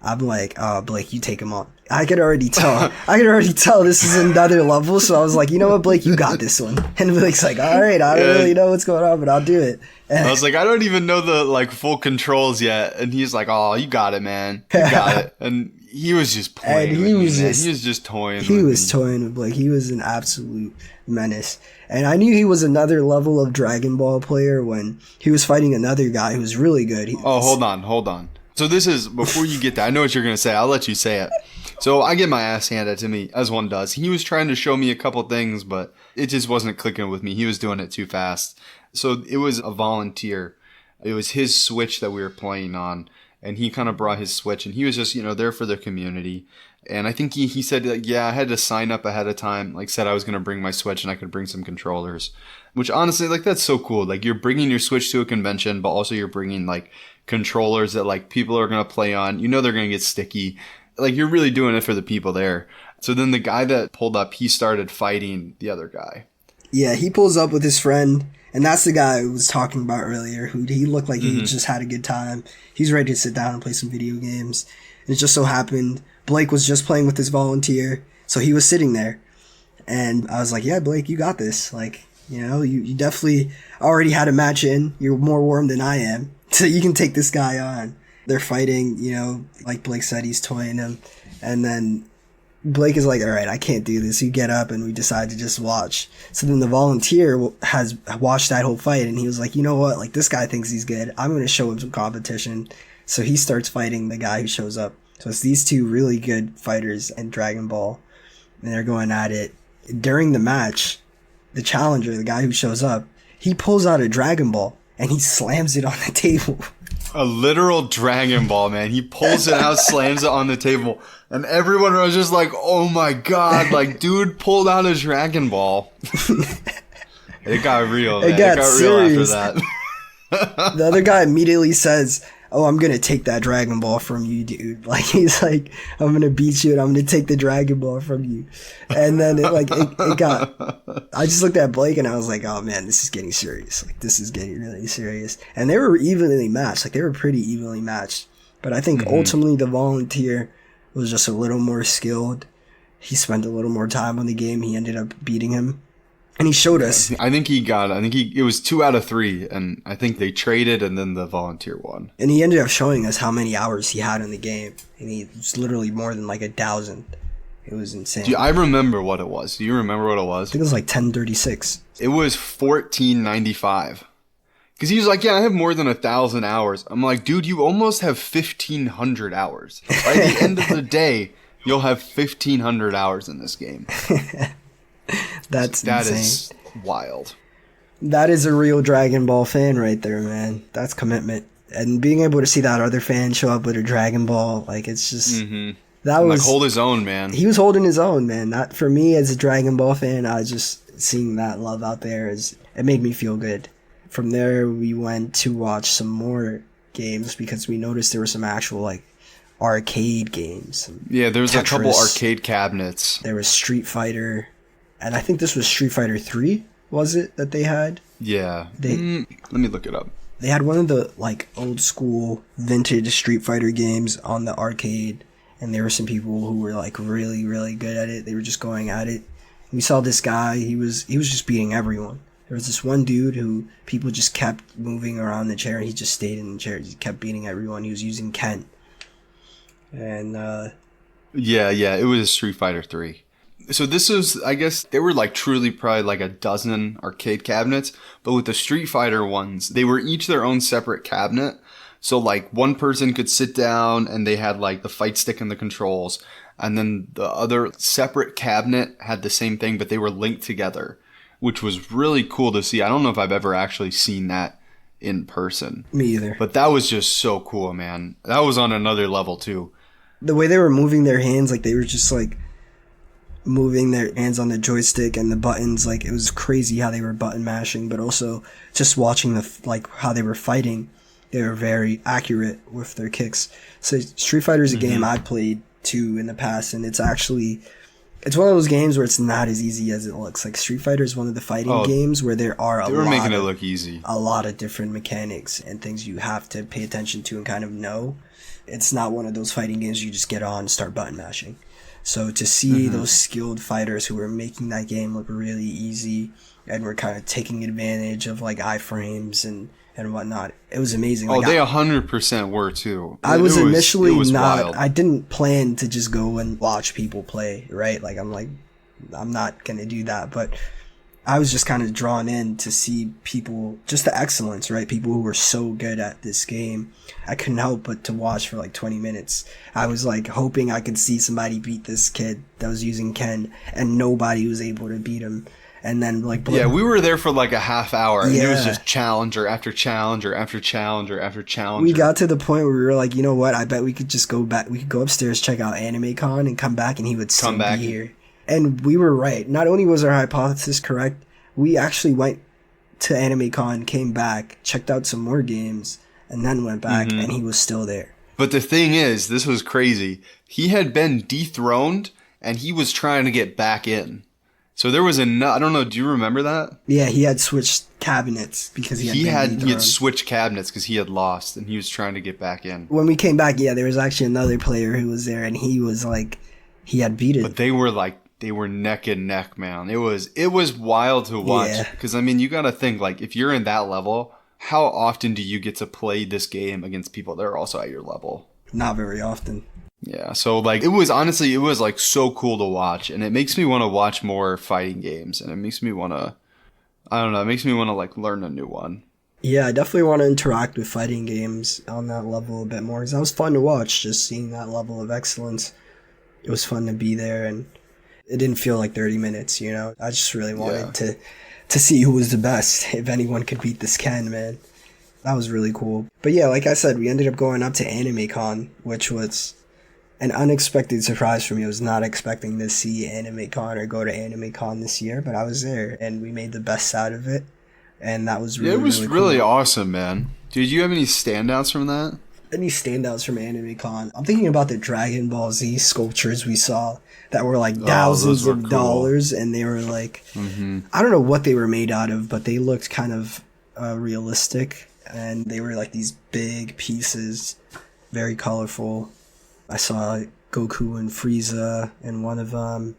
I'm like, oh, Blake, you take him on. I could already tell. This is another level. So I was like, you know what, Blake, you got this one. And Blake's like, all right, I don't really know what's going on, but I'll do it. And I was like, I don't even know the, like, full controls yet. And he's like, oh, you got it, man. You got it. And he was just playing with me, man. He was just toying with me. He was toying with Blake. He was an absolute menace. And I knew he was another level of Dragon Ball player when he was fighting another guy who was really good. Hold on. So this is, before you get that, I know what you're going to say. I'll let you say it. So I get my ass handed to me, as one does. He was trying to show me a couple things, but it just wasn't clicking with me. He was doing it too fast. So it was a volunteer. It was his Switch that we were playing on, and he kind of brought his Switch, and he was just, you know, there for the community. And I think he said, like, yeah, I had to sign up ahead of time. Like, said I was going to bring my Switch and I could bring some controllers. Which, honestly, like, that's so cool. Like, you're bringing your Switch to a convention, but also you're bringing, like, controllers that, like, people are going to play on. You know they're going to get sticky. Like, you're really doing it for the people there. So then the guy that pulled up, he started fighting the other guy. Yeah, he pulls up with his friend, and that's the guy I was talking about earlier, who he looked like he just had a good time. He's ready to sit down and play some video games. And it just so happened, Blake was just playing with his volunteer, so he was sitting there. And I was like, yeah, Blake, you got this. Like, you know, you definitely already had a match in. You're more warm than I am, so you can take this guy on. They're fighting, you know, like Blake said, he's toying him. And then Blake is like, all right, I can't do this. You get up, and we decide to just watch. So then the volunteer has watched that whole fight, and he was like, you know what? Like, this guy thinks he's good. I'm going to show him some competition. So he starts fighting the guy who shows up. So it's these two really good fighters in Dragon Ball, and they're going at it. During the match, the challenger, the guy who shows up, he pulls out a Dragon Ball, and he slams it on the table. A literal Dragon Ball, man. He pulls it out, slams it on the table, and everyone was just like, oh my god, like, dude pulled out a Dragon Ball. It got real, man. It got serious. real after that. The other guy immediately says, oh, I'm going to take that Dragon Ball from you, dude. Like, he's like, I'm going to beat you and I'm going to take the Dragon Ball from you. And then it got, I just looked at Blake and I was like, oh man, this is getting serious. Like, this is getting really serious. And they were evenly matched. Like, they were pretty evenly matched. But I think ultimately the volunteer was just a little more skilled. He spent a little more time on the game. He ended up beating him. And he showed us. It was 2 out of 3, and I think they traded, and then the volunteer won. And he ended up showing us how many hours he had in the game. And he was literally more than like 1,000. It was insane. Dude, I remember what it was. Do you remember what it was? I think it was like 1036. It was 1495. Because he was like, yeah, I have more than 1,000 hours. I'm like, dude, you almost have 1,500 hours. By the end of the day, you'll have 1,500 hours in this game. That insane. Is wild. That is a real Dragon Ball fan right there, man. That's commitment. And being able to see that other fan show up with a Dragon Ball, like, it's just... That was... Like, hold his own, man. He was holding his own, man. Not for me as a Dragon Ball fan, I was just seeing that love out there. It made me feel good. From there, we went to watch some more games because we noticed there were some actual, like, arcade games. Yeah, there was Tetris. A couple arcade cabinets. There was Street Fighter... And I think this was Street Fighter 3, was it, that they had? Yeah. Let me look it up. They had one of the, like, old school vintage Street Fighter games on the arcade. And there were some people who were, like, really, really good at it. They were just going at it. And we saw this guy, he was just beating everyone. There was this one dude who people just kept moving around the chair, and he just stayed in the chair. He kept beating everyone. He was using Ken. And, Yeah, it was Street Fighter 3. So this was, I guess, they were like truly probably like a dozen arcade cabinets, but with the Street Fighter ones, they were each their own separate cabinet. So like one person could sit down and they had like the fight stick and the controls, and then the other separate cabinet had the same thing, but they were linked together, which was really cool to see. I don't know if I've ever actually seen that in person. Me either. But that was just so cool, man. That was on another level too. The way they were moving their hands, like they were just like moving their hands on the joystick and the buttons, like it was crazy how they were button mashing, but also just watching how they were fighting, they were very accurate with their kicks. So Street Fighter is a game I played too in the past, and it's one of those games where it's not as easy as it looks. Like Street Fighter is one of the fighting games where there are making it look easy. A lot of different mechanics and things you have to pay attention to and kind of know. It's not one of those fighting games you just get on and start button mashing. So to see those skilled fighters who were making that game look really easy and were kind of taking advantage of like iframes and whatnot, it was amazing. Like, they 100% were too. I was initially not, wild. I didn't plan to just go and watch people play, right? Like I'm not going to do that, but I was just kind of drawn in to see people, just the excellence, right? People who were so good at this game. I couldn't help but to watch for like 20 minutes. I was like hoping I could see somebody beat this kid that was using Ken, and nobody was able to beat him. And then like... Yeah, we were there for like a half hour, and it was just challenger after challenger after challenger after challenger. We got to the point where we were like, you know what? I bet we could just go back. We could go upstairs, check out Anime Con, and come back, and he would still be here. And we were right. Not only was our hypothesis correct, we actually went to Anime Con, came back, checked out some more games, and then went back, and he was still there. But the thing is, this was crazy. He had been dethroned, and he was trying to get back in. So there was I don't know, do you remember that? Yeah, he had switched cabinets because he had switched cabinets because he had lost and he was trying to get back in. When we came back, yeah, there was actually another player who was there and he was like, he had beat it. But they were neck and neck, man. It was wild to watch because I mean, you got to think like if you're in that level, how often do you get to play this game against people that are also at your level? Not very often. Yeah, so like it was like so cool to watch, and it makes me want to watch more fighting games, and it makes me want to, I don't know, it makes me want to like learn a new one. Yeah, I definitely want to interact with fighting games on that level a bit more because that was fun to watch, just seeing that level of excellence. It was fun to be there, and it didn't feel like 30 minutes, you know? I just really wanted to see who was the best, if anyone could beat this Ken, man. That was really cool. But yeah, like I said, we ended up going up to Anime Con, which was an unexpected surprise for me. I was not expecting to see Anime Con or go to Anime Con this year, but I was there and we made the best out of it. And that was really, really awesome, man. Did you have any standouts from that? Any standouts from Anime Con? I'm thinking about the Dragon Ball Z sculptures we saw that were like thousands of dollars, and they were like, I don't know what they were made out of, but they looked kind of realistic, and they were like these big pieces, very colorful. I saw Goku and Frieza in one of them.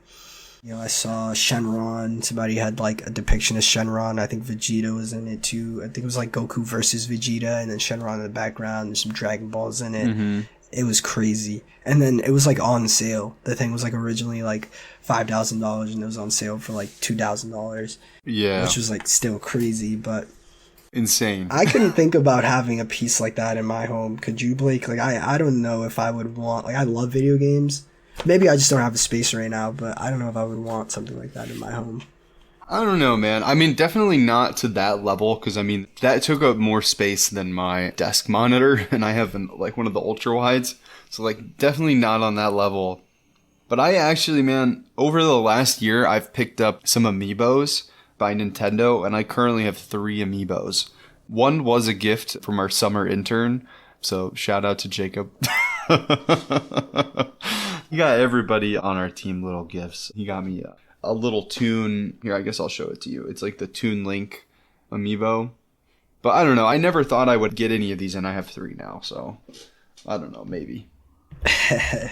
You know, I saw Shenron. Somebody had like a depiction of Shenron. I think Vegeta was in it too. I think it was like Goku versus Vegeta, and then Shenron in the background. There's some Dragon Balls in it. It was crazy. And then it was like on sale. The thing was like originally like $5,000, and it was on sale for like $2,000. Yeah, which was like still crazy, but insane. I couldn't think about having a piece like that in my home. Could you, Blake? Like, I don't know if I would want, like, I love video games. Maybe I just don't have the space right now, but I don't know if I would want something like that in my home. I don't know, man. I mean, definitely not to that level, because, I mean, that took up more space than my desk monitor, and I have, like, one of the ultra-wides. So, like, definitely not on that level. But I actually, man, over the last year, I've picked up some amiibos by Nintendo, and I currently have 3 amiibos. One was a gift from our summer intern, so shout out to Jacob. He got everybody on our team little gifts. He got me a little Toon. Here, I guess I'll show it to you. It's like the Toon Link amiibo. But I don't know. I never thought I would get any of these, and I have 3 now, so I don't know. Maybe.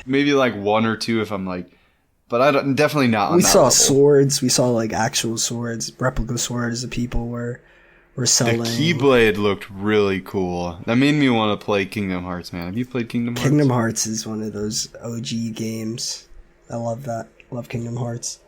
Maybe like 1 or 2 if I'm like... But definitely not on that level. We saw swords. We saw like actual swords, replica swords that people were selling. The Keyblade looked really cool. That made me want to play Kingdom Hearts, man. Have you played Kingdom Hearts? Kingdom Hearts is one of those OG games. I love that. Love Kingdom Hearts.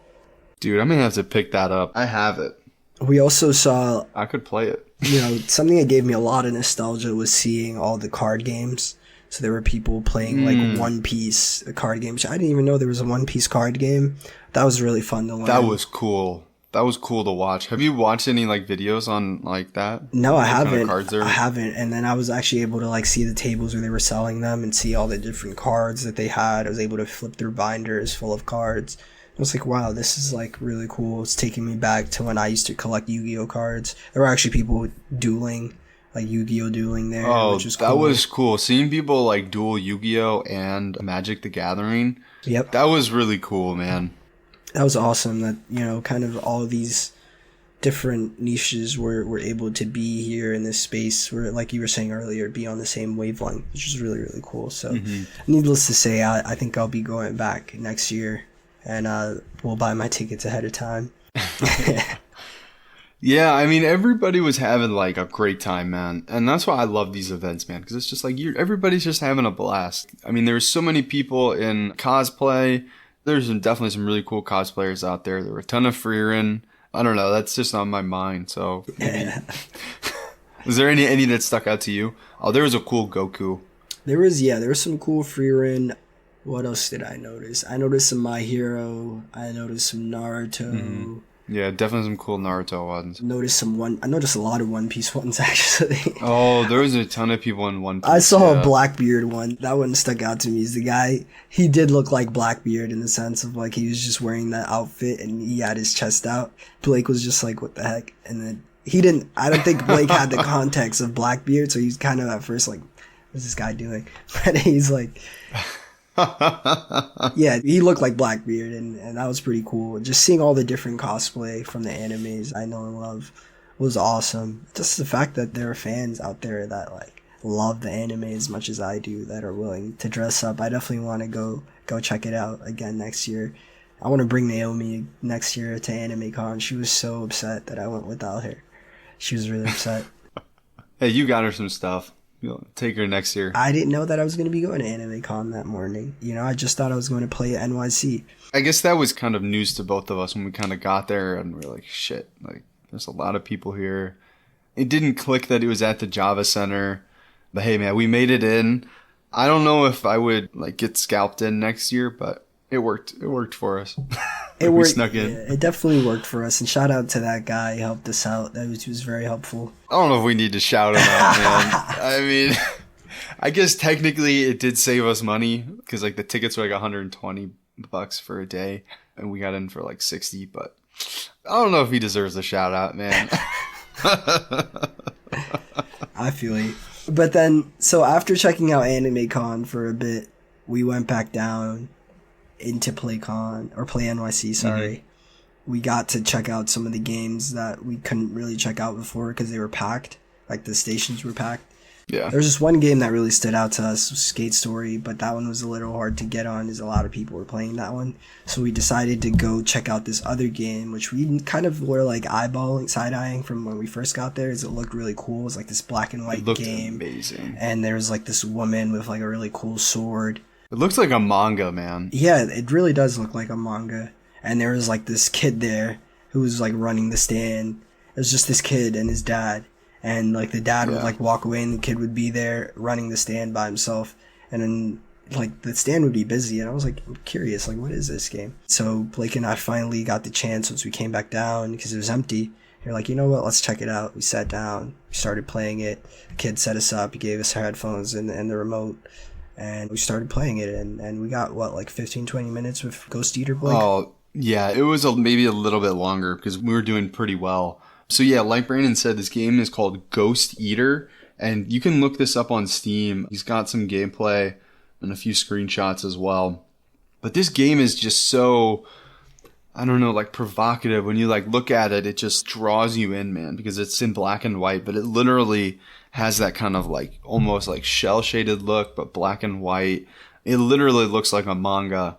Dude, I'm going to have to pick that up. I have it. We also saw... I could play it. You know, something that gave me a lot of nostalgia was seeing all the card games. So there were people playing like One Piece, a card game, which I didn't even know there was a One Piece card game. That was really fun to learn. That was cool. That was cool to watch. Have you watched any like videos on like that? No, I haven't. I haven't. And then I was actually able to like see the tables where they were selling them and see all the different cards that they had. I was able to flip through binders full of cards. I was like, wow, this is like really cool. It's taking me back to when I used to collect Yu-Gi-Oh cards. There were actually people dueling. Like Yu-Gi-Oh dueling there, which was cool. That was cool. Seeing people like duel Yu-Gi-Oh and Magic the Gathering. Yep. That was really cool, man. That was awesome that, you know, kind of all these different niches were able to be here in this space where, like you were saying earlier, be on the same wavelength, which is really, really cool. So needless to say, I think I'll be going back next year and we'll buy my tickets ahead of time. Yeah, I mean, everybody was having, like, a great time, man. And that's why I love these events, man. Because it's just, like, everybody's just having a blast. I mean, there's so many people in cosplay. There's definitely some really cool cosplayers out there. There were a ton of Freerin. I don't know. That's just on my mind, so maybe. Was there any that stuck out to you? Oh, there was a cool Goku. There was some cool Freerin. What else did I notice? I noticed some My Hero. I noticed some Naruto. Yeah, definitely some cool Naruto ones. I noticed a lot of One Piece ones, actually. Oh, there was a ton of people in One Piece. I saw a Blackbeard one. That one stuck out to me. Is the guy, he did look like Blackbeard in the sense of, like, he was just wearing that outfit and he had his chest out. Blake was just like, what the heck? And then I don't think Blake had the context of Blackbeard, so he's kind of at first like, what's this guy doing? But he's like, Yeah, he looked like Blackbeard, and that was pretty cool. Just seeing all the different cosplay from the animes I know and love was awesome. Just the fact that there are fans out there that like love the anime as much as I do, that are willing to dress up. I definitely want to go check it out again next year. I want to bring Naomi next year to Anime Con. She was so upset that I went without her. She was really upset. Hey, you got her some stuff. You'll take her next year. I didn't know that I was going to be going to Anime Con that morning. You know, I just thought I was going to play at NYC. I guess that was kind of news to both of us when we kind of got there, and we were like, shit, like, there's a lot of people here. It didn't click that it was at the Java Center, but hey, man, we made it in. I don't know if I would like get scalped in next year, but it worked. It worked for us. It worked. We snuck in. Yeah, it definitely worked for us, and shout out to that guy. He helped us out. He was very helpful. I don't know if we need to shout him out, man. I mean, I guess technically it did save us money because like the tickets were like $120 for a day, and we got in for like 60. But I don't know if he deserves a shout out, man. I feel you. But then, so after checking out Anime Con for a bit, we went back down into Play NYC, sorry. Mm-hmm. We got to check out some of the games that we couldn't really check out before because they were packed. Like, the stations were packed. Yeah. There was just one game that really stood out to us, Skate Story, but that one was a little hard to get on as a lot of people were playing that one. So we decided to go check out this other game, which we kind of were like eyeballing, side-eyeing from when we first got there, as it looked really cool. It was like this black and white game. Amazing. And there was like this woman with like a really cool sword. It looks like a manga, man. Yeah, it really does look like a manga. And there was like this kid there who was like running the stand. It was just this kid and his dad. And like the dad would like walk away and the kid would be there running the stand by himself. And then like the stand would be busy. And I was like, I'm curious, like, what is this game? So Blake and I finally got the chance once we came back down because it was empty. You're like, you know what? Let's check it out. We sat down. We started playing it. The kid set us up. He gave us our headphones and the remote. And we started playing it. And we got, what, like 15, 20 minutes with Ghost Eater, Blake? Oh, yeah. It was maybe a little bit longer because we were doing pretty well. So yeah, like Brandon said, this game is called Ghost Eater, and you can look this up on Steam. He's got some gameplay and a few screenshots as well. But this game is just so, I don't know, like provocative. When you like look at it, it just draws you in, man, because it's in black and white, but it literally has that kind of like almost like shell shaded look, but black and white. It literally looks like a manga.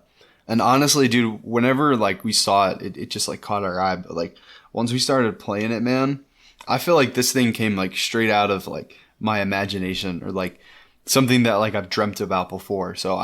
And honestly, dude, whenever like we saw it, it just like caught our eye. But like once we started playing it, man, I feel like this thing came like straight out of like my imagination or like something that like I've dreamt about before. So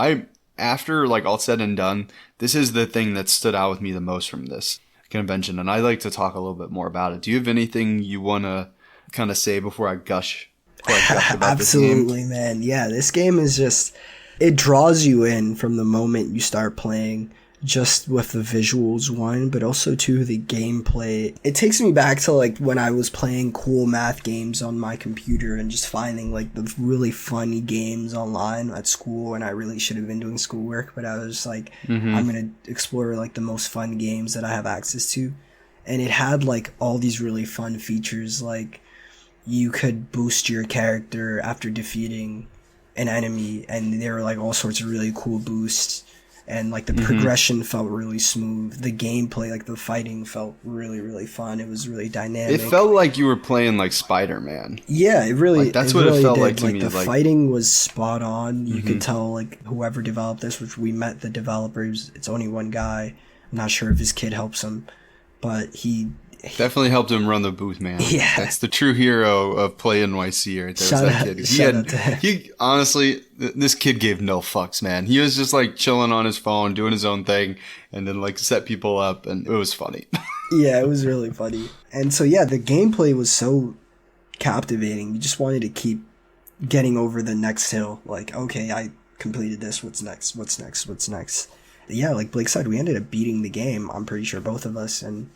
after like all said and done, this is the thing that stood out with me the most from this convention. And I'd like to talk a little bit more about it. Do you have anything you want to kind of say before I gush about Absolutely, this game? Man. Yeah, this game is just, it draws you in from the moment you start playing, just with the visuals, one, but also two, the gameplay. It takes me back to like when I was playing cool math games on my computer and just finding like the really funny games online at school, and I really should have been doing schoolwork, but I was like, I'm gonna explore like the most fun games that I have access to. And it had like all these really fun features, like you could boost your character after defeating an enemy, and there were like all sorts of really cool boosts. And like the progression felt really smooth. The gameplay, like the fighting, felt really, really fun. It was really dynamic. It felt like you were playing like Spider-Man. Yeah, it really. Like, that's what it felt like to me. The fighting was spot on. You could tell like whoever developed this, which we met the developers. It's only one guy. I'm not sure if his kid helps him, but he definitely helped him run the booth, man. Yeah, that's the true hero of Play NYC right there. Shout that out, kid. shout out to him. He honestly, this kid gave no fucks, man. He was just like chilling on his phone, doing his own thing, and then like set people up, and it was funny. Yeah, it was really funny. And so yeah, the gameplay was so captivating. You just wanted to keep getting over the next hill. Like, okay, I completed this. What's next? What's next? What's next? Yeah, like Blake said, we ended up beating the game. I'm pretty sure both of us, and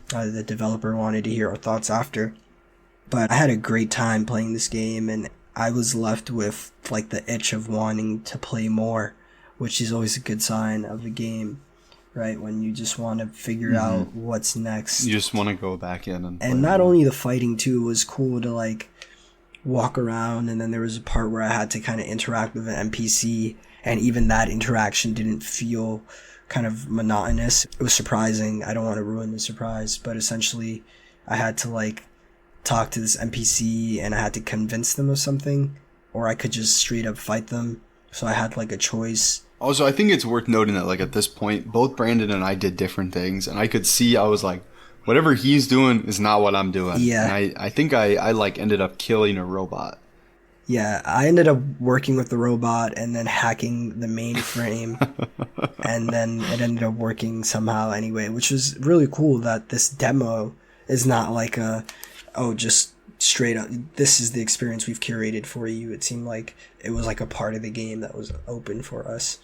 the developer wanted to hear our thoughts after. But I had a great time playing this game, and I was left with like the itch of wanting to play more, which is always a good sign of a game, right? When you just want to figure out what's next. You just want to go back in and not only the fighting too, it was cool to like walk around, and then there was a part where I had to kind of interact with an NPC, And even that interaction didn't feel kind of monotonous. It was surprising. I don't want to ruin the surprise, but essentially I had to like talk to this NPC and I had to convince them of something, or I could just straight up fight them. So I had like a choice. Also, I think it's worth noting that like at this point, both Brandon and I did different things, and I could see I was like, whatever he's doing is not what I'm doing. Yeah. And I think I like ended up killing a robot. Yeah, I ended up working with the robot and then hacking the mainframe, and then it ended up working somehow anyway, which was really cool that this demo is not like just straight up, this is the experience we've curated for you. It seemed like it was like a part of the game that was open for us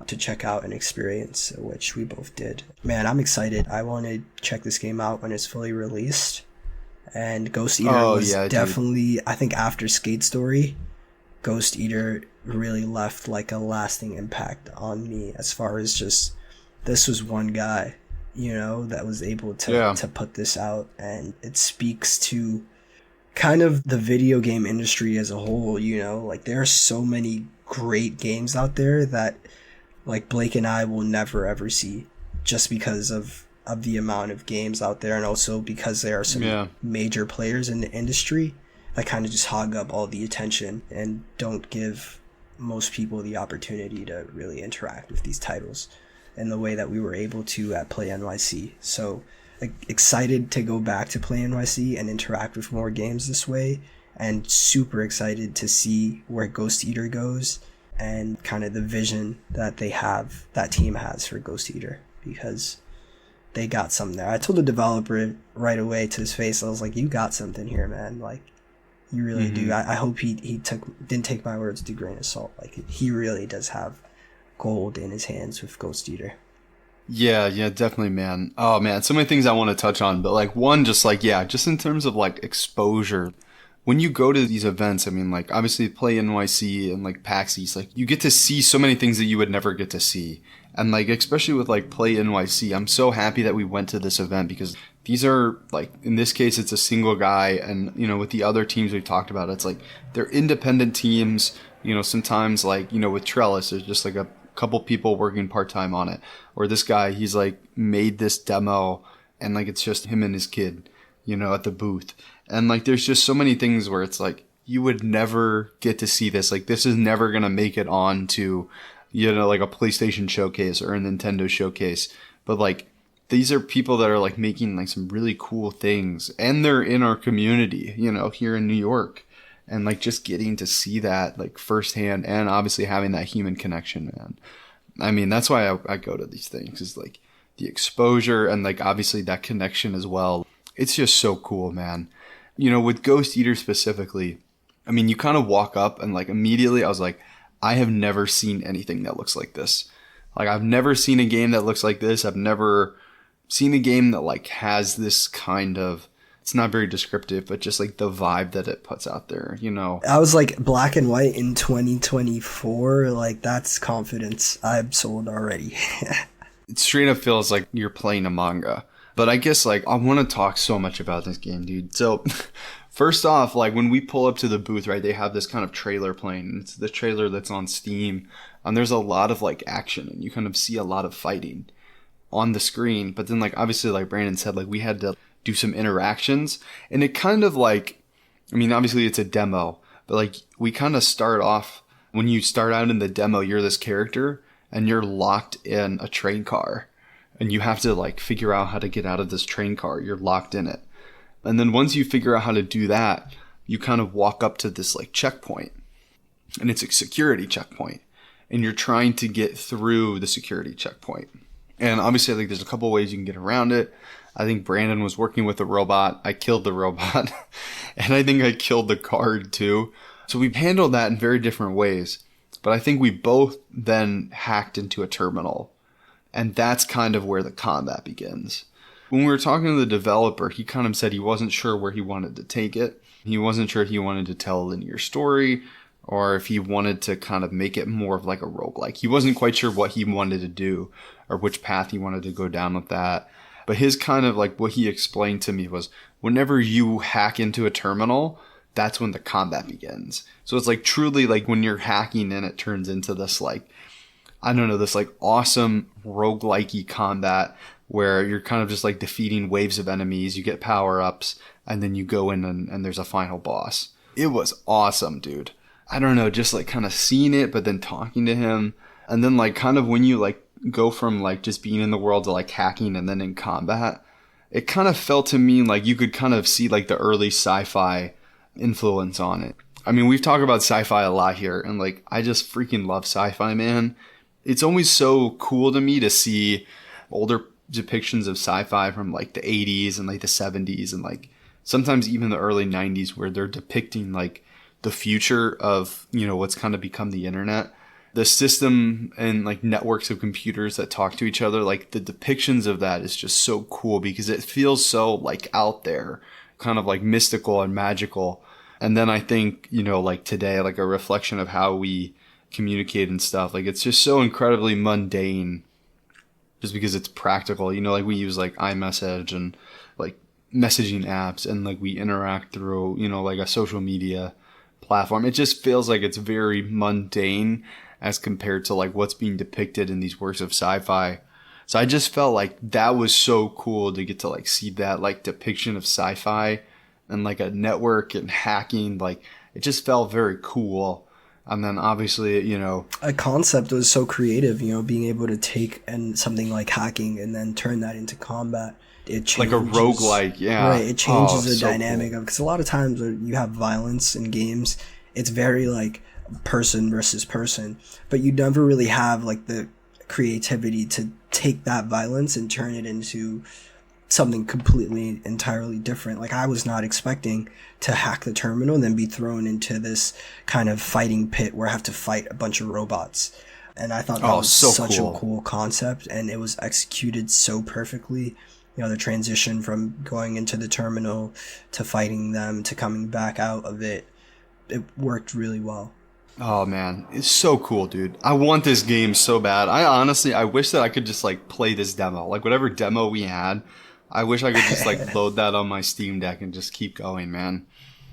to check out and experience, which we both did. Man, I'm excited. I want to check this game out when it's fully released. And Ghost Eater was definitely, dude. I think after Skate Story, Ghost Eater really left like a lasting impact on me as far as just, this was one guy, you know, that was able to put this out. And it speaks to kind of the video game industry as a whole, you know, like there are so many great games out there that like Blake and I will never ever see, just because of the amount of games out there, and also because there are some major players in the industry that kind of just hog up all the attention and don't give most people the opportunity to really interact with these titles in the way that we were able to at Play NYC. So excited to go back to Play NYC and interact with more games this way, and super excited to see where Ghost Eater goes and kind of the vision that that team has for Ghost Eater, because they got something there. I told the developer right away to his face, I was like, you got something here, man. Like, you really do. I hope he didn't take my words with a grain of salt. Like, he really does have gold in his hands with Ghost Eater. Yeah, definitely, man. Oh, man, so many things I want to touch on. But, like, one, just in terms of, like, exposure. When you go to these events, I mean, like, obviously Play NYC and, like, PAX East, like, you get to see so many things that you would never get to see. And, like, especially with, like, Play NYC, I'm so happy that we went to this event, because these are, like, in this case, it's a single guy. And, you know, with the other teams we've talked about, it's, like, they're independent teams. You know, sometimes, like, you know, with Trellis, there's just, like, a couple people working part-time on it. Or this guy, he's, like, made this demo, and, like, it's just him and his kid, you know, at the booth. And, like, there's just so many things where it's, like, you would never get to see this. Like, this is never going to make it on to, you know, like a PlayStation showcase or a Nintendo showcase. But, like, these are people that are, like, making, like, some really cool things. And they're in our community, you know, here in New York. And, like, just getting to see that, like, firsthand, and obviously having that human connection, man. I mean, that's why I go to these things, is, like, the exposure and, like, obviously that connection as well. It's just so cool, man. You know, with Ghost Eater specifically, I mean, you kind of walk up and, like, immediately I was like, I have never seen anything that looks like this. Like, I've never seen a game that looks like this. I've never seen a game that, like, has this kind of, it's not very descriptive, but just, like, the vibe that it puts out there, you know? I was like, black and white in 2024, like, that's confidence. I'm sold already. It straight up feels like you're playing a manga. But I guess, like, I want to talk so much about this game, dude. So, first off, like, when we pull up to the booth, right, they have this kind of trailer playing. It's the trailer that's on Steam. And there's a lot of, like, action. And you kind of see a lot of fighting on the screen. But then, like, obviously, like Brandon said, like, we had to do some interactions. And it kind of, like, I mean, obviously, it's a demo. But, like, we kind of start off, when you start out in the demo, you're this character. And you're locked in a train car. And you have to, like, figure out how to get out of this train car. You're locked in it. And then once you figure out how to do that, you kind of walk up to this, like, checkpoint. And it's a security checkpoint. And you're trying to get through the security checkpoint. And obviously, I think there's a couple ways you can get around it. I think Brandon was working with the robot. I killed the robot. And I think I killed the guard, too. So we've handled that in very different ways. But I think we both then hacked into a terminal. And that's kind of where the combat begins. When we were talking to the developer, he kind of said he wasn't sure where he wanted to take it. He wasn't sure if he wanted to tell a linear story, or if he wanted to kind of make it more of like a roguelike. He wasn't quite sure what he wanted to do, or which path he wanted to go down with that. But his kind of, like, what he explained to me was, whenever you hack into a terminal, that's when the combat begins. So it's like truly like when you're hacking in, it turns into this like, I don't know, this like awesome roguelike-y combat where you're kind of just like defeating waves of enemies, you get power-ups, and then you go in and there's a final boss. It was awesome, dude. I don't know, just like kind of seeing it, but then talking to him, and then like kind of when you like go from like just being in the world to like hacking and then in combat, it kind of felt to me like you could kind of see like the early sci-fi influence on it. I mean, we've talked about sci-fi a lot here, and like I just freaking love sci-fi, man. It's always so cool to me to see older depictions of sci-fi from like the 80s and like the 70s and like sometimes even the early 90s where they're depicting like the future of, you know, what's kind of become the internet. The system and like networks of computers that talk to each other, like the depictions of that is just so cool because it feels so like out there, kind of like mystical and magical. And then I think, you know, like today, like a reflection of how we communicate and stuff, like it's just so incredibly mundane just because it's practical. You know, like we use like iMessage and like messaging apps and like we interact through, you know, like a social media platform. It just feels like it's very mundane as compared to like what's being depicted in these works of sci-fi. So I just felt like that was so cool to get to like see that like depiction of sci-fi and like a network and hacking. Like it just felt very cool. And then obviously, you know, a concept was so creative, you know, being able to take and something like hacking and then turn that into combat. It changes, like a roguelike, yeah. Right, it changes the so dynamic cool. of, because a lot of times when you have violence in games, it's very like person versus person, but you never really have like the creativity to take that violence and turn it into something completely entirely different. Like I was not expecting to hack the terminal and then be thrown into this kind of fighting pit where I have to fight a bunch of robots. And I thought that was so such cool. a cool concept, and it was executed so perfectly. You know, the transition from going into the terminal to fighting them to coming back out of it, it worked really well. Oh man, it's so cool, dude. I want this game so bad. I wish that I could just like play this demo. Like whatever demo we had, I wish I could just like load that on my Steam Deck and just keep going, man.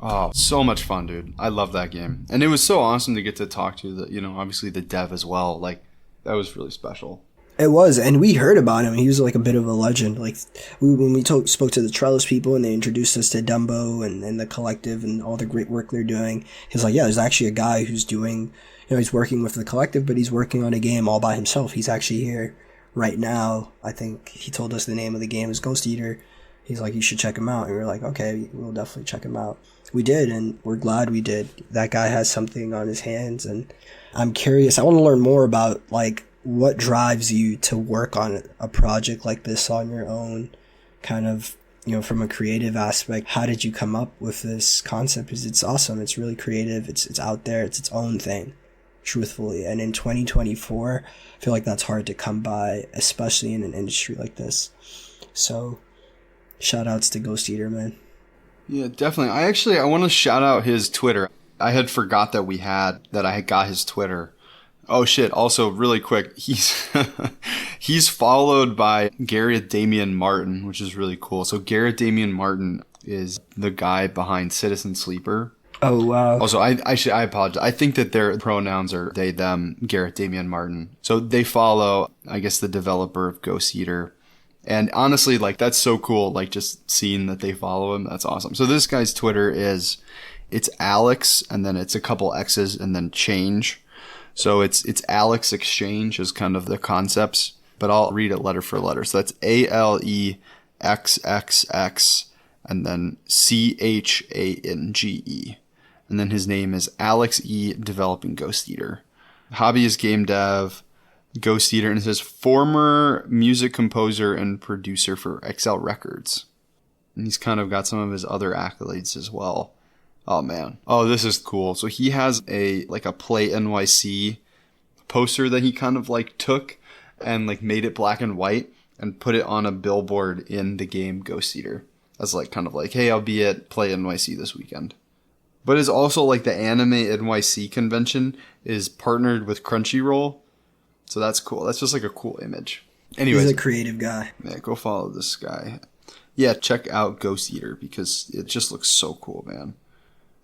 Oh, so much fun, dude. I love that game. And it was so awesome to get to talk to the, you know, obviously the dev as well. Like that was really special. It was, and we heard about him. He was like a bit of a legend. Like when we spoke to the Trellis people and they introduced us to Dumbo and the collective and all the great work they're doing, he was like, yeah, there's actually a guy who's doing, you know, he's working with the collective, but he's working on a game all by himself. He's actually here right now. I think he told us the name of the game is Ghost Eater. He's like, you should check him out. And we were like, okay, we'll definitely check him out. We did, and we're glad we did. That guy has something on his hands, and I'm curious. I want to learn more about like what drives you to work on a project like this on your own, kind of, you know, from a creative aspect. How did you come up with this concept? Because it's awesome. It's really creative. It's out there. It's its own thing, truthfully. And in 2024, I feel like that's hard to come by, especially in an industry like this. So shout outs to Ghost Eater, man. Yeah, definitely. I want to shout out his Twitter. I had forgot that I had got his Twitter. Oh shit, also really quick, he's followed by Garrett Damian Martin, which is really cool. So Garrett Damian Martin is the guy behind Citizen Sleeper. Oh wow. Also, I apologize. I think that their pronouns are they, them, Garrett Damian Martin. So they follow, I guess, the developer of Ghost Eater. And honestly, like that's so cool, like just seeing that they follow him, that's awesome. So this guy's Twitter it's Alex, and then it's a couple X's and then change. So it's Alex Exchange is kind of the concepts, but I'll read it letter for letter. So that's ALEXXX and then CHANGE. And then his name is Alex E. Developing Ghost Eater. Hobby is game dev, Ghost Eater, and it says former music composer and producer for XL Records. And he's kind of got some of his other accolades as well. Oh man. Oh, this is cool. So he has a Play NYC poster that he kind of like took and like made it black and white and put it on a billboard in the game Ghost Eater. As like kind of like, hey, I'll be at Play NYC this weekend. But it's also like the Anime NYC convention is partnered with Crunchyroll. So that's cool. That's just like a cool image. Anyways, he's a creative guy. Yeah, go follow this guy. Yeah, check out Ghost Eater because it just looks so cool, man.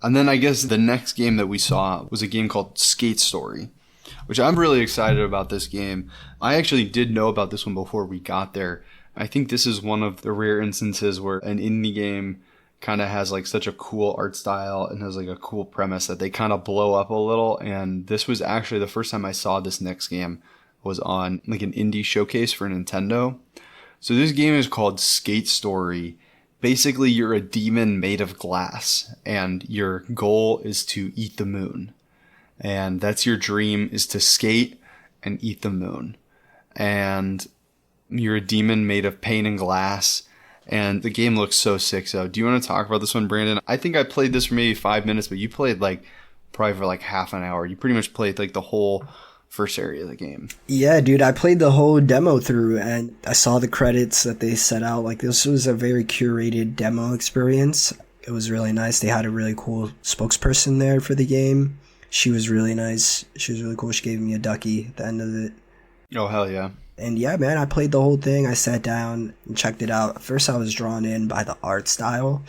And then I guess the next game that we saw was a game called Skate Story, which I'm really excited about this game. I actually did know about this one before we got there. I think this is one of the rare instances where an indie game kind of has like such a cool art style and has like a cool premise that they kind of blow up a little. And this was actually the first time I saw this next game was on like an indie showcase for Nintendo. So this game is called Skate Story. Basically, you're a demon made of glass, and your goal is to eat the moon. And that's your dream, is to skate and eat the moon. And you're a demon made of paint and glass. And the game looks so sick. So do you want to talk about this one, Brandon? I think I played this for maybe 5 minutes, but you played like probably for like half an hour. You pretty much played like the whole first area of the game. Yeah, dude, I played the whole demo through and I saw the credits that they set out. Like, this was a very curated demo experience. It was really nice. They had a really cool spokesperson there for the game. She was really nice. She was really cool. She gave me a ducky at the end of it. Oh, hell yeah. And yeah, man, I played the whole thing. I sat down and checked it out. At first, I was drawn in by the art style.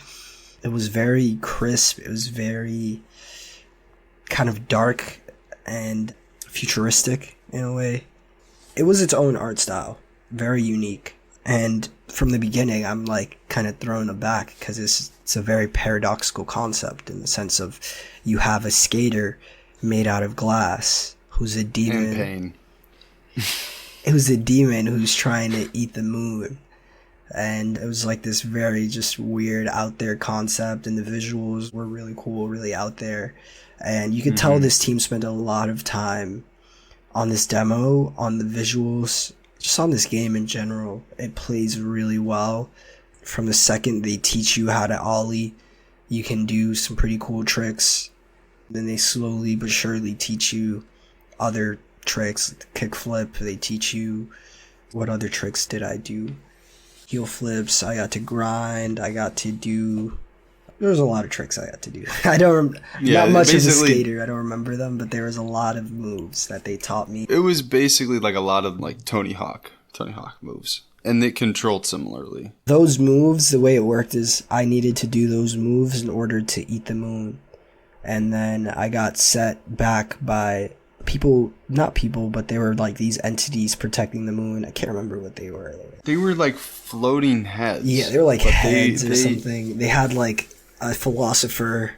It was very crisp. It was very kind of dark and futuristic in a way. It was its own art style, very unique. And from the beginning, I'm like kind of thrown aback because it's a very paradoxical concept in the sense of you have a skater made out of glass who's a demon. And pain. It was a demon who's trying to eat the moon. And it was like this very just weird out there concept, and the visuals were really cool, really out there. And you could tell this team spent a lot of time on this demo, on the visuals, just on this game in general. It plays really well. From the second they teach you how to ollie, you can do some pretty cool tricks. Then they slowly but surely teach you other tricks, like the kickflip. They teach you, what other tricks did I do? Heel flips. I got to grind. I got to do. There was a lot of tricks I got to do. I don't. Not much as a skater. I don't remember them, but there was a lot of moves that they taught me. It was basically like a lot of like Tony Hawk moves, and they controlled similarly. Those moves, the way it worked is I needed to do those moves in order to eat the moon, and then I got set back by people, not people, but they were like these entities protecting the moon. I can't remember what they were. They were like floating heads. Yeah, they were like heads or something. They had like a philosopher.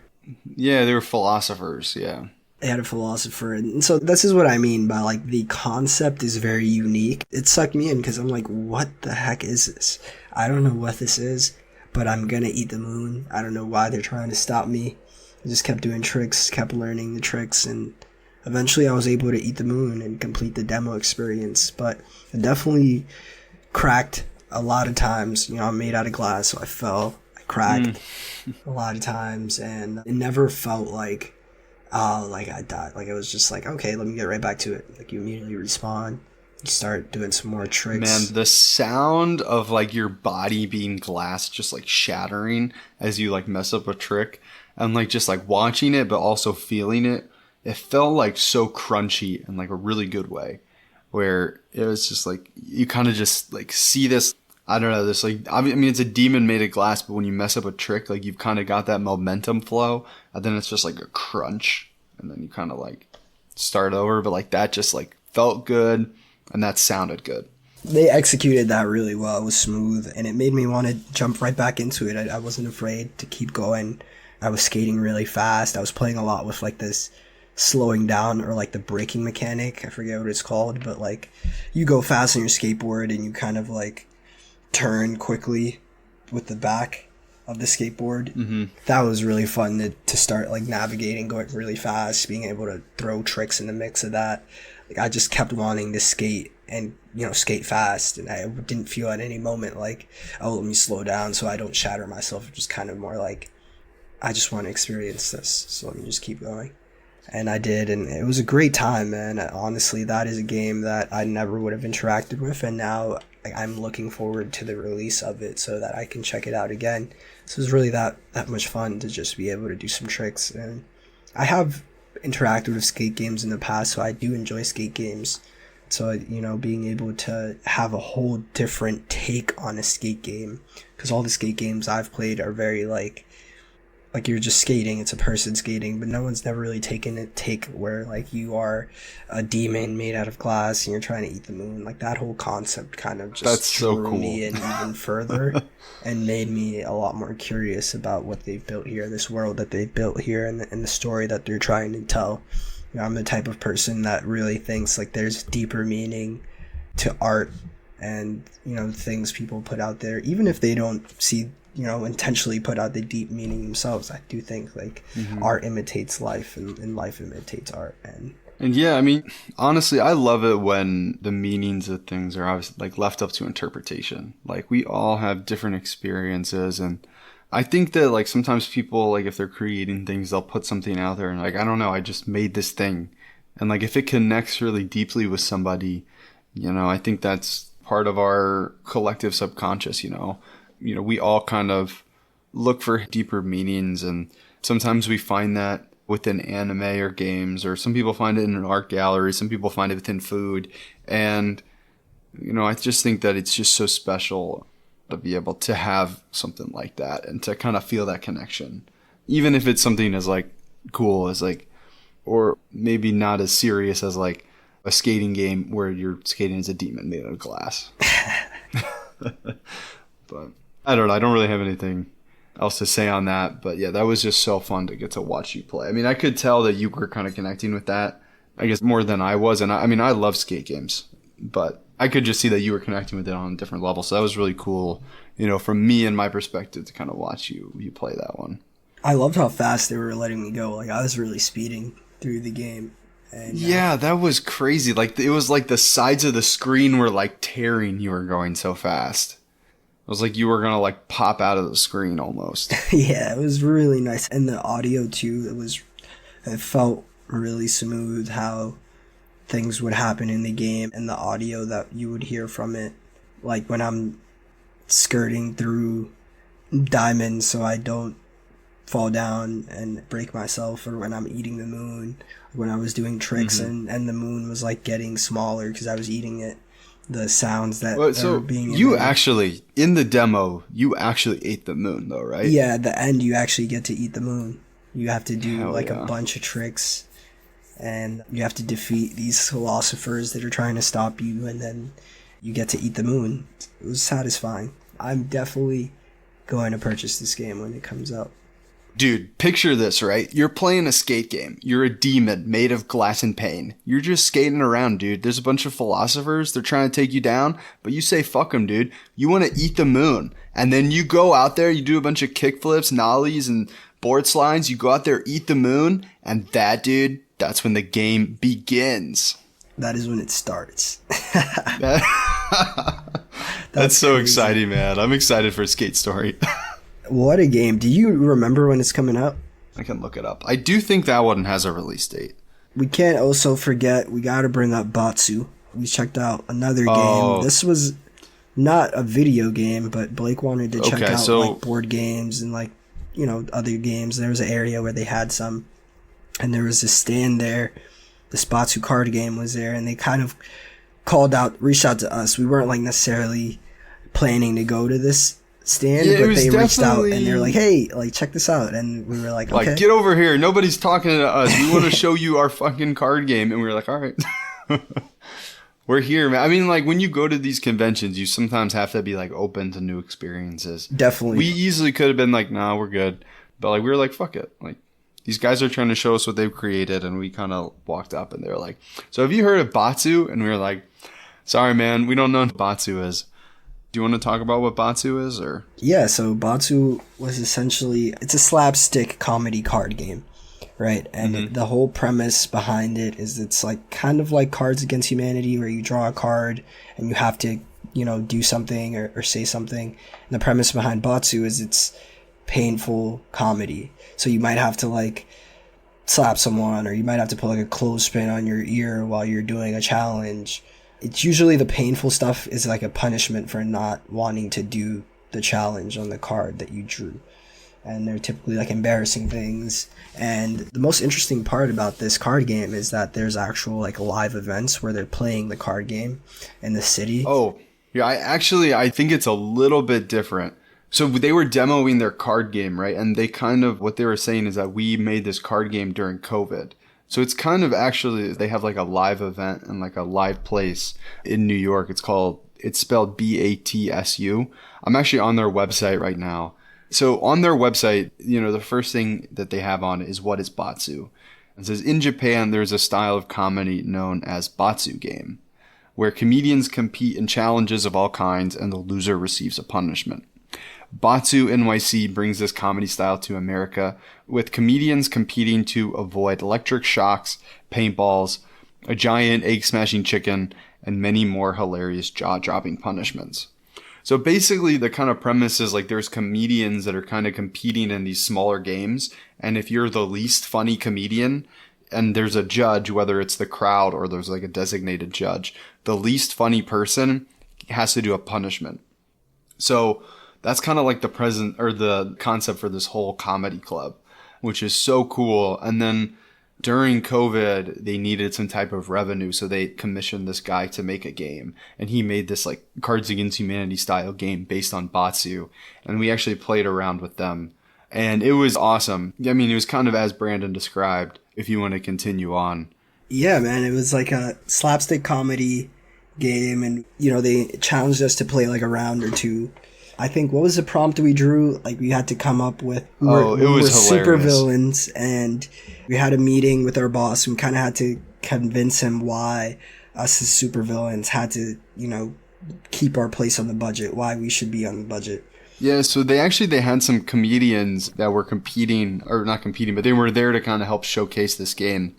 Yeah, they were philosophers, yeah. They had a philosopher. And so this is what I mean by like the concept is very unique. It sucked me in because I'm like, what the heck is this? I don't know what this is, but I'm going to eat the moon. I don't know why they're trying to stop me. I just kept doing tricks, kept learning the tricks, and eventually I was able to eat the moon and complete the demo experience. But it definitely cracked a lot of times. You know, I'm made out of glass, so I fell. I cracked a lot of times, and it never felt like, like I died. Like, it was just like, okay, let me get right back to it. Like, you immediately respawn. You start doing some more tricks. Man, the sound of like your body being glass just like shattering as you like mess up a trick, and like just like watching it but also feeling it. It felt like so crunchy in like a really good way, where it was just like you kind of just like see this, I don't know, this like, I mean it's a demon made of glass, but when you mess up a trick, like you've kind of got that momentum flow, and then it's just like a crunch, and then you kind of like start over, but like that just like felt good, and that sounded good. They executed that really well. It was smooth, and it made me want to jump right back into it. I wasn't afraid to keep going. I was skating really fast. I was playing a lot with like this slowing down, or like the braking mechanic. I forget what it's called, but like you go fast on your skateboard and you kind of like turn quickly with the back of the skateboard. That was really fun to start like navigating, going really fast, being able to throw tricks in the mix of that. Like, I just kept wanting to skate and, you know, skate fast, and I didn't feel at any moment like, oh, let me slow down so I don't shatter myself. It was kind of more like, I just want to experience this, so let me just keep going. And I did, and it was a great time, man. Honestly, that is a game that I never would have interacted with, and now I'm looking forward to the release of it so that I can check it out again. So it was really that much fun to just be able to do some tricks. And I have interacted with skate games in the past, so I do enjoy skate games. So, you know, being able to have a whole different take on a skate game, because all the skate games I've played are very like like you're just skating, it's a person skating, but no one's never really taken a take where like you are a demon made out of glass and you're trying to eat the moon. Like that whole concept kind of just drew me in even further and made me a lot more curious about what they've built here, this world that they've built here, and the story that they're trying to tell. You know, I'm the type of person that really thinks like there's deeper meaning to art and, you know, things people put out there, even if they don't see, you know, intentionally put out the deep meaning themselves. I do think like art imitates life and life imitates art. And yeah, I mean, honestly, I love it when the meanings of things are obviously like left up to interpretation. Like we all have different experiences, and I think that like sometimes people, like if they're creating things, they'll put something out there and like, I don't know, I just made this thing. And like if it connects really deeply with somebody, you know, I think that's part of our collective subconscious, you know. You know, we all kind of look for deeper meanings, and sometimes we find that within anime or games, or some people find it in an art gallery, some people find it within food. And, you know, I just think that it's just so special to be able to have something like that and to kind of feel that connection, even if it's something as like cool as like, or maybe not as serious as like a skating game where you're skating as a demon made out of glass. But I don't know. I don't really have anything else to say on that. But yeah, that was just so fun to get to watch you play. I mean, I could tell that you were kind of connecting with that, I guess, more than I was. And I mean, I love skate games, but I could just see that you were connecting with it on a different level. So that was really cool, you know, from me and my perspective to kind of watch you play that one. I loved how fast they were letting me go. Like I was really speeding through the game. And, yeah, that was crazy. Like it was like the sides of the screen were like tearing. You were going so fast. It was like you were gonna like pop out of the screen almost. Yeah, it was really nice, and the audio too. It felt really smooth how things would happen in the game, and the audio that you would hear from it, like when I'm skirting through diamonds so I don't fall down and break myself, or when I'm eating the moon, when I was doing tricks and the moon was like getting smaller because I was eating it. The sounds that are being you actually in the demo you actually ate the moon though, right? Yeah, at the end you actually get to eat the moon. You have to do a bunch of tricks, and you have to defeat these philosophers that are trying to stop you, and then you get to eat the moon. It was satisfying. I'm definitely going to purchase this game when it comes out. Dude, picture this, right? You're playing a skate game. You're a demon made of glass and pain. You're just skating around, dude. There's a bunch of philosophers. They're trying to take you down, but you say, fuck them, dude. You want to eat the moon. And then you go out there, you do a bunch of kickflips, nollies, and board slides. You go out there, eat the moon, and that, dude, that's when the game begins. That is when it starts. That's so crazy. Exciting, man. I'm excited for Skate Story. What a game. Do you remember when it's coming out? I can look it up. I do think that one has a release date. We can't also forget, we got to bring up Batsu. We checked out another game. This was not a video game, but Blake wanted to check out like board games and like, you know, other games. There was an area where they had some, and there was a stand there. The Batsu card game was there, and they kind of reached out to us. We weren't like necessarily planning to go to this stand, but they reached out and they're like, hey, like check this out, and we were like, okay, get over here, nobody's talking to us, we want to show you our fucking card game. And we were like, all right. We're here, man. I mean, like when you go to these conventions, you sometimes have to be like open to new experiences. Definitely. We easily could have been like, nah, we're good, but like we were like, fuck it, like these guys are trying to show us what they've created. And we kind of walked up and they were like, so have you heard of Batsu? And we were like, sorry, man, we don't know what Batsu is. Do you want to talk about what Batsu is, or? Yeah, so Batsu was essentially, it's a slapstick comedy card game, right? And the whole premise behind it is it's like kind of like Cards Against Humanity, where you draw a card and you have to, you know, do something or say something. And the premise behind Batsu is it's painful comedy. So you might have to like slap someone, or you might have to put like a clothespin on your ear while you're doing a challenge. It's usually the painful stuff is like a punishment for not wanting to do the challenge on the card that you drew. And they're typically like embarrassing things. And the most interesting part about this card game is that there's actual like live events where they're playing the card game in the city. Oh, yeah, I think it's a little bit different So they were demoing their card game, right? And they kind of, what they were saying is that we made this card game during COVID. So it's kind of actually, they have like a live event and like a live place in New York. It's spelled BATSU. I'm actually on their website right now. So on their website, the first thing that they have on is what is Batsu. It says, in Japan, there's a style of comedy known as Batsu game, where comedians compete in challenges of all kinds and the loser receives a punishment. Batsu NYC brings this comedy style to America, with comedians competing to avoid electric shocks, paintballs, a giant egg-smashing chicken, and many more hilarious jaw-dropping punishments. So basically, the kind of premise is like there's comedians that are kind of competing in these smaller games, and if you're the least funny comedian, and there's a judge, whether it's the crowd or there's like a designated judge, the least funny person has to do a punishment. So that's kind of like the concept for this whole comedy club, which is so cool. And then during COVID, they needed some type of revenue, so they commissioned this guy to make a game. And he made this like Cards Against Humanity style game based on Batsu. And we actually played around with them. And it was awesome. I mean, it was kind of as Brandon described, if you want to continue on. Yeah, man, it was like a slapstick comedy game. And, they challenged us to play like a round or two. I think, what was the prompt we drew? Like, we had to come up with... We were super villains, and we had a meeting with our boss. We kind of had to convince him why us as super villains had to, keep our place on the budget, why we should be on the budget. Yeah, so they had some comedians that were competing, or not competing, but they were there to kind of help showcase this game.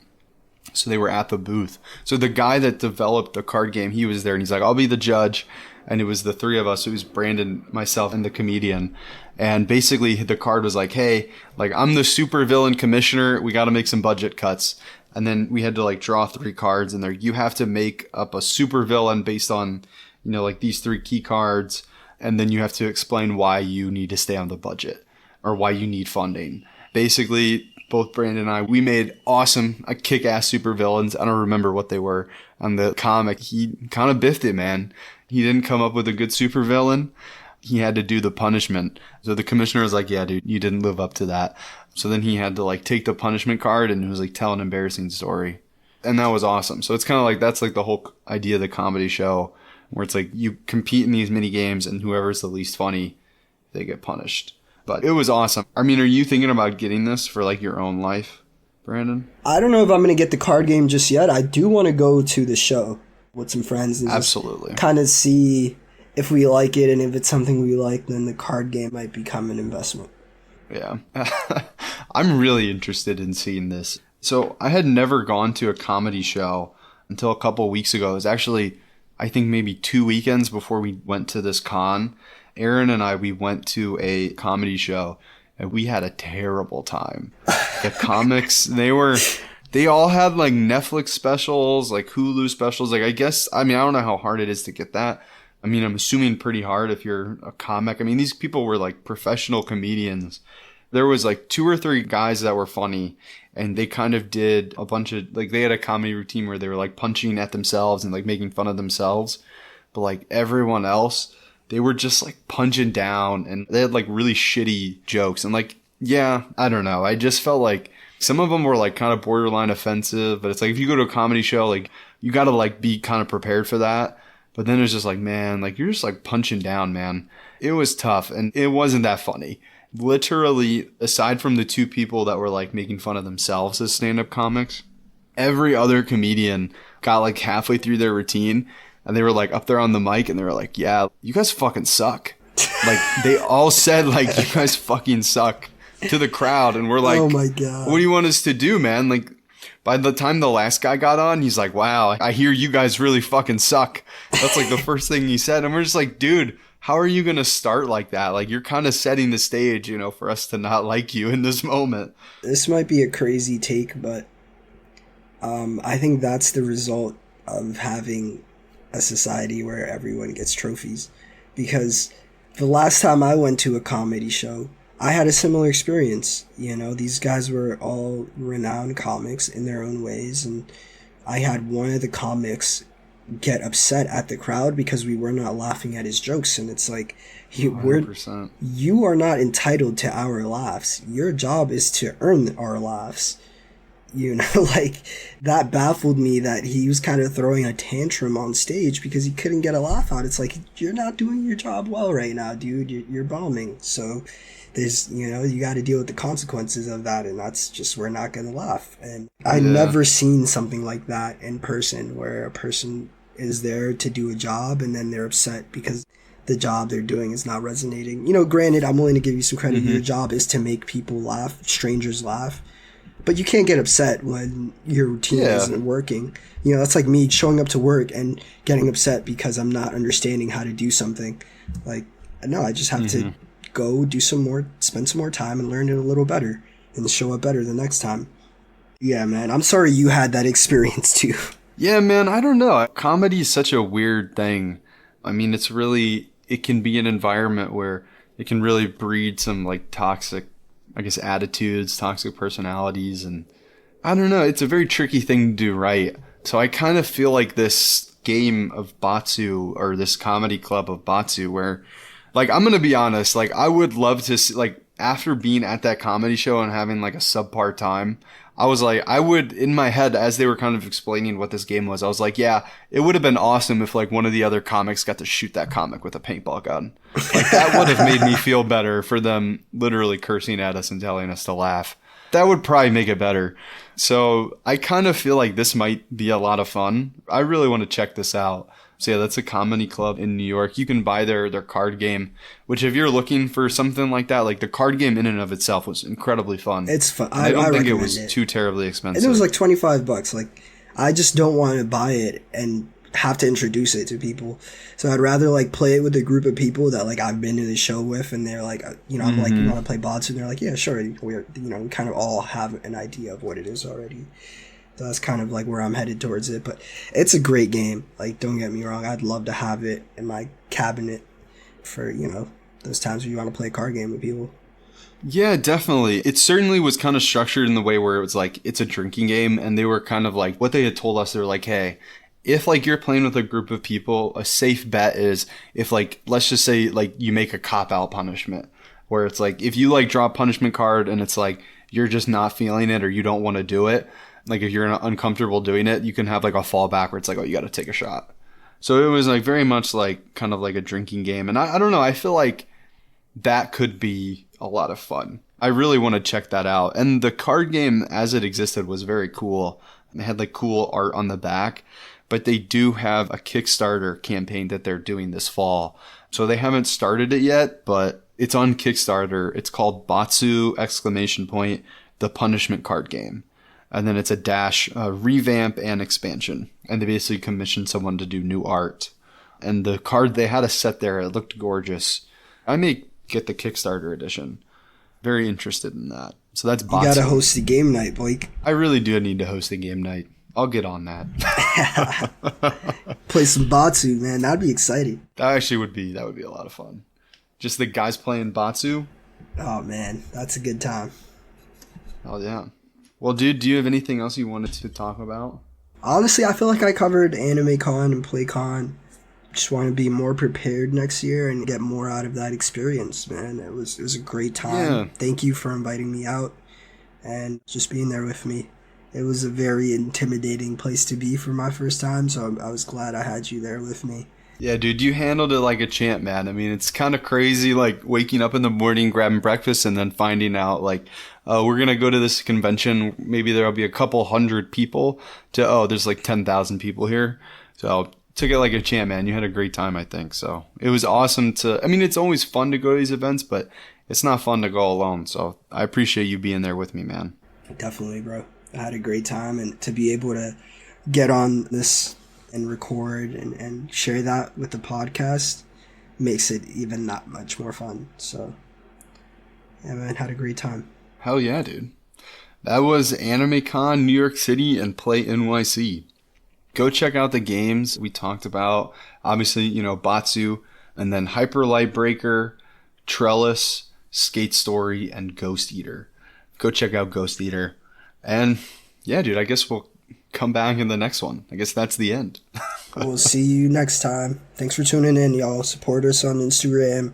So they were at the booth. So the guy that developed the card game, he was there, and he's like, I'll be the judge. And it was the three of us. It was Brandon, myself, and the comedian. And basically the card was like, hey, like I'm the super villain commissioner. We got to make some budget cuts. And then we had to like draw 3 cards in there. You have to make up a super villain based on, like these 3 key cards. And then you have to explain why you need to stay on the budget or why you need funding. Basically, both Brandon and I, we made awesome, kick-ass super villains. I don't remember what they were. On the comic, he kind of biffed it, man. He didn't come up with a good supervillain. He had to do the punishment. So the commissioner was like, yeah, dude, you didn't live up to that. So then he had to like take the punishment card and it was like tell an embarrassing story. And that was awesome. So it's kind of like, that's like the whole idea of the comedy show, where it's like you compete in these mini games and whoever's the least funny, they get punished. But it was awesome. I mean, are you thinking about getting this for like your own life, Brandon? I don't know if I'm going to get the card game just yet. I do want to go to the show with some friends and absolutely kind of see if we like it, and if it's something we like, then the card game might become an investment. Yeah. I'm really interested in seeing this. So I had never gone to a comedy show until a couple of weeks ago. It was actually, I think maybe 2 weekends before we went to this con. Aaron and we went to a comedy show and we had a terrible time. The comics, they all had like Netflix specials, like Hulu specials. Like, I don't know how hard it is to get that. I mean, I'm assuming pretty hard if you're a comic. I mean, these people were like professional comedians. There was like 2 or 3 guys that were funny, and they kind of did a bunch of, like, they had a comedy routine where they were like punching at themselves and like making fun of themselves. But like everyone else, they were just like punching down, and they had like really shitty jokes. And like, yeah, I don't know. I just felt like some of them were like kind of borderline offensive, but it's like if you go to a comedy show, like you got to like be kind of prepared for that. But then it's just like, man, like you're just like punching down, man. It was tough and it wasn't that funny. Literally, aside from the 2 people that were like making fun of themselves as stand-up comics, every other comedian got like halfway through their routine and they were like up there on the mic and they were like, yeah, you guys fucking suck. Like they all said like, you guys fucking suck to the crowd. And we're like, oh my God, what do you want us to do, man? Like, by the time the last guy got on, he's like, wow, I hear you guys really fucking suck. That's like the first thing he said. And we're just like, dude, how are you going to start like that? Like, you're kind of setting the stage, for us to not like you in this moment. This might be a crazy take, but I think that's the result of having a society where everyone gets trophies. Because the last time I went to a comedy show, I had a similar experience. These guys were all renowned comics in their own ways, and I had one of the comics get upset at the crowd because we were not laughing at his jokes. And it's like, you are not entitled to our laughs. Your job is to earn our laughs. You know, like, that baffled me that he was kind of throwing a tantrum on stage because he couldn't get a laugh out. It's like, you're not doing your job well right now, dude. You're bombing. So there's, you know, you got to deal with the consequences of that, and that's just, we're not going to laugh. And I never seen something like that in person, where a person is there to do a job and then they're upset because the job they're doing is not resonating. You know, granted, I'm willing to give you some credit. Your job is to make people laugh, strangers laugh. But you can't get upset when your routine isn't working. You know, that's like me showing up to work and getting upset because I'm not understanding how to do something. Like, no, I just have to go spend some more time and learn it a little better and show up better the next time. Yeah, man, I'm sorry you had that experience too. Yeah, man, I don't know. Comedy is such a weird thing. I mean, it can be an environment where it can really breed some like toxic, I guess, attitudes, toxic personalities, and I don't know. It's a very tricky thing to do right. So I kind of feel like this game of Batsu, or this comedy club of Batsu, where, like, I'm going to be honest, like, I would love to see, like, after being at that comedy show and having like a subpar time, I was like, I would, in my head, as they were kind of explaining what this game was, I was like, yeah, it would have been awesome if like one of the other comics got to shoot that comic with a paintball gun. Like, that would have made me feel better for them literally cursing at us and telling us to laugh. That would probably make it better. So I kind of feel like this might be a lot of fun. I really want to check this out. So yeah, that's a comedy club in New York. You can buy their card game, which if you're looking for something like that, like the card game in and of itself was incredibly fun. It's fun. I don't think it was too terribly expensive. And it was like $25. Like, I just don't want to buy it and have to introduce it to people. So I'd rather like play it with a group of people that like I've been to the show with, and they're like, you know, I'm like, you want to play bots? And they're like, yeah, sure. We're, you know, we kind of all have an idea of what it is already. So that's kind of like where I'm headed towards it. But it's a great game. Like, don't get me wrong. I'd love to have it in my cabinet for, you know, those times where you want to play a card game with people. Yeah, definitely. It certainly was kind of structured in the way where it was like, it's a drinking game, and they were kind of like, what they had told us, they were like, hey, if like you're playing with a group of people, a safe bet is if like, let's just say like you make a cop-out punishment, where it's like, if you like draw a punishment card and it's like, you're just not feeling it or you don't want to do it, like if you're uncomfortable doing it, you can have like a fallback where it's like, oh, you got to take a shot. So it was like very much like kind of like a drinking game. And I don't know, I feel like that could be a lot of fun. I really want to check that out. And the card game as it existed was very cool. It had like cool art on the back, but they do have a Kickstarter campaign that they're doing this fall. So they haven't started it yet, but it's on Kickstarter. It's called Batsu ! The Punishment Card Game. And then it's a dash revamp and expansion. And they basically commissioned someone to do new art. And the card, they had a set there. It looked gorgeous. I may get the Kickstarter edition. Very interested in that. So that's Batsu. You gotta host a game night, Blake. I really do need to host a game night. I'll get on that. Play some Batsu, man. That'd be exciting. That would be a lot of fun. Just the guys playing Batsu. Oh, man. That's a good time. Oh, yeah. Well, dude, do you have anything else you wanted to talk about? Honestly, I feel like I covered Anime Con and PlayCon. Just want to be more prepared next year and get more out of that experience, man. It was a great time. Yeah. Thank you for inviting me out and just being there with me. It was a very intimidating place to be for my first time, so I was glad I had you there with me. Yeah, dude, you handled it like a champ, man. I mean, it's kind of crazy, like, waking up in the morning, grabbing breakfast, and then finding out, like, we're going to go to this convention. Maybe there'll be a couple hundred people there's like 10,000 people here. So took it like a champ, man. You had a great time, I think. So it was awesome it's always fun to go to these events, but it's not fun to go alone. So I appreciate you being there with me, man. Definitely, bro. I had a great time, and to be able to get on this and record and share that with the podcast makes it even that much more fun. So yeah, man, had a great time. Hell yeah, dude. That was Anime Con New York City and Play NYC. Go check out the games we talked about. Obviously, Batsu, and then Hyper Light Breaker, Trellis, Skate Story, and Ghost Eater. Go check out Ghost Eater. And yeah, dude, I guess we'll come back in the next one. I guess that's the end. We'll see you next time. Thanks for tuning in, y'all. Support us on Instagram.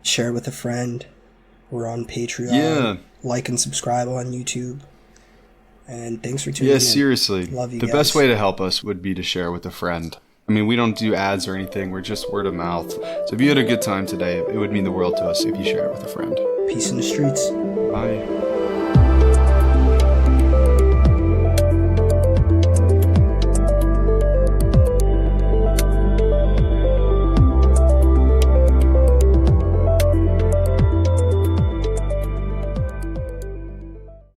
Share it with a friend. We're on Patreon. Yeah. Like and subscribe on YouTube. And thanks for tuning in. Yeah, seriously. Love you The guys. best way to help us would be to share with a friend. I mean, we don't do ads or anything. We're just word of mouth. So if you had a good time today, it would mean the world to us if you shared it with a friend. Peace in the streets. Bye.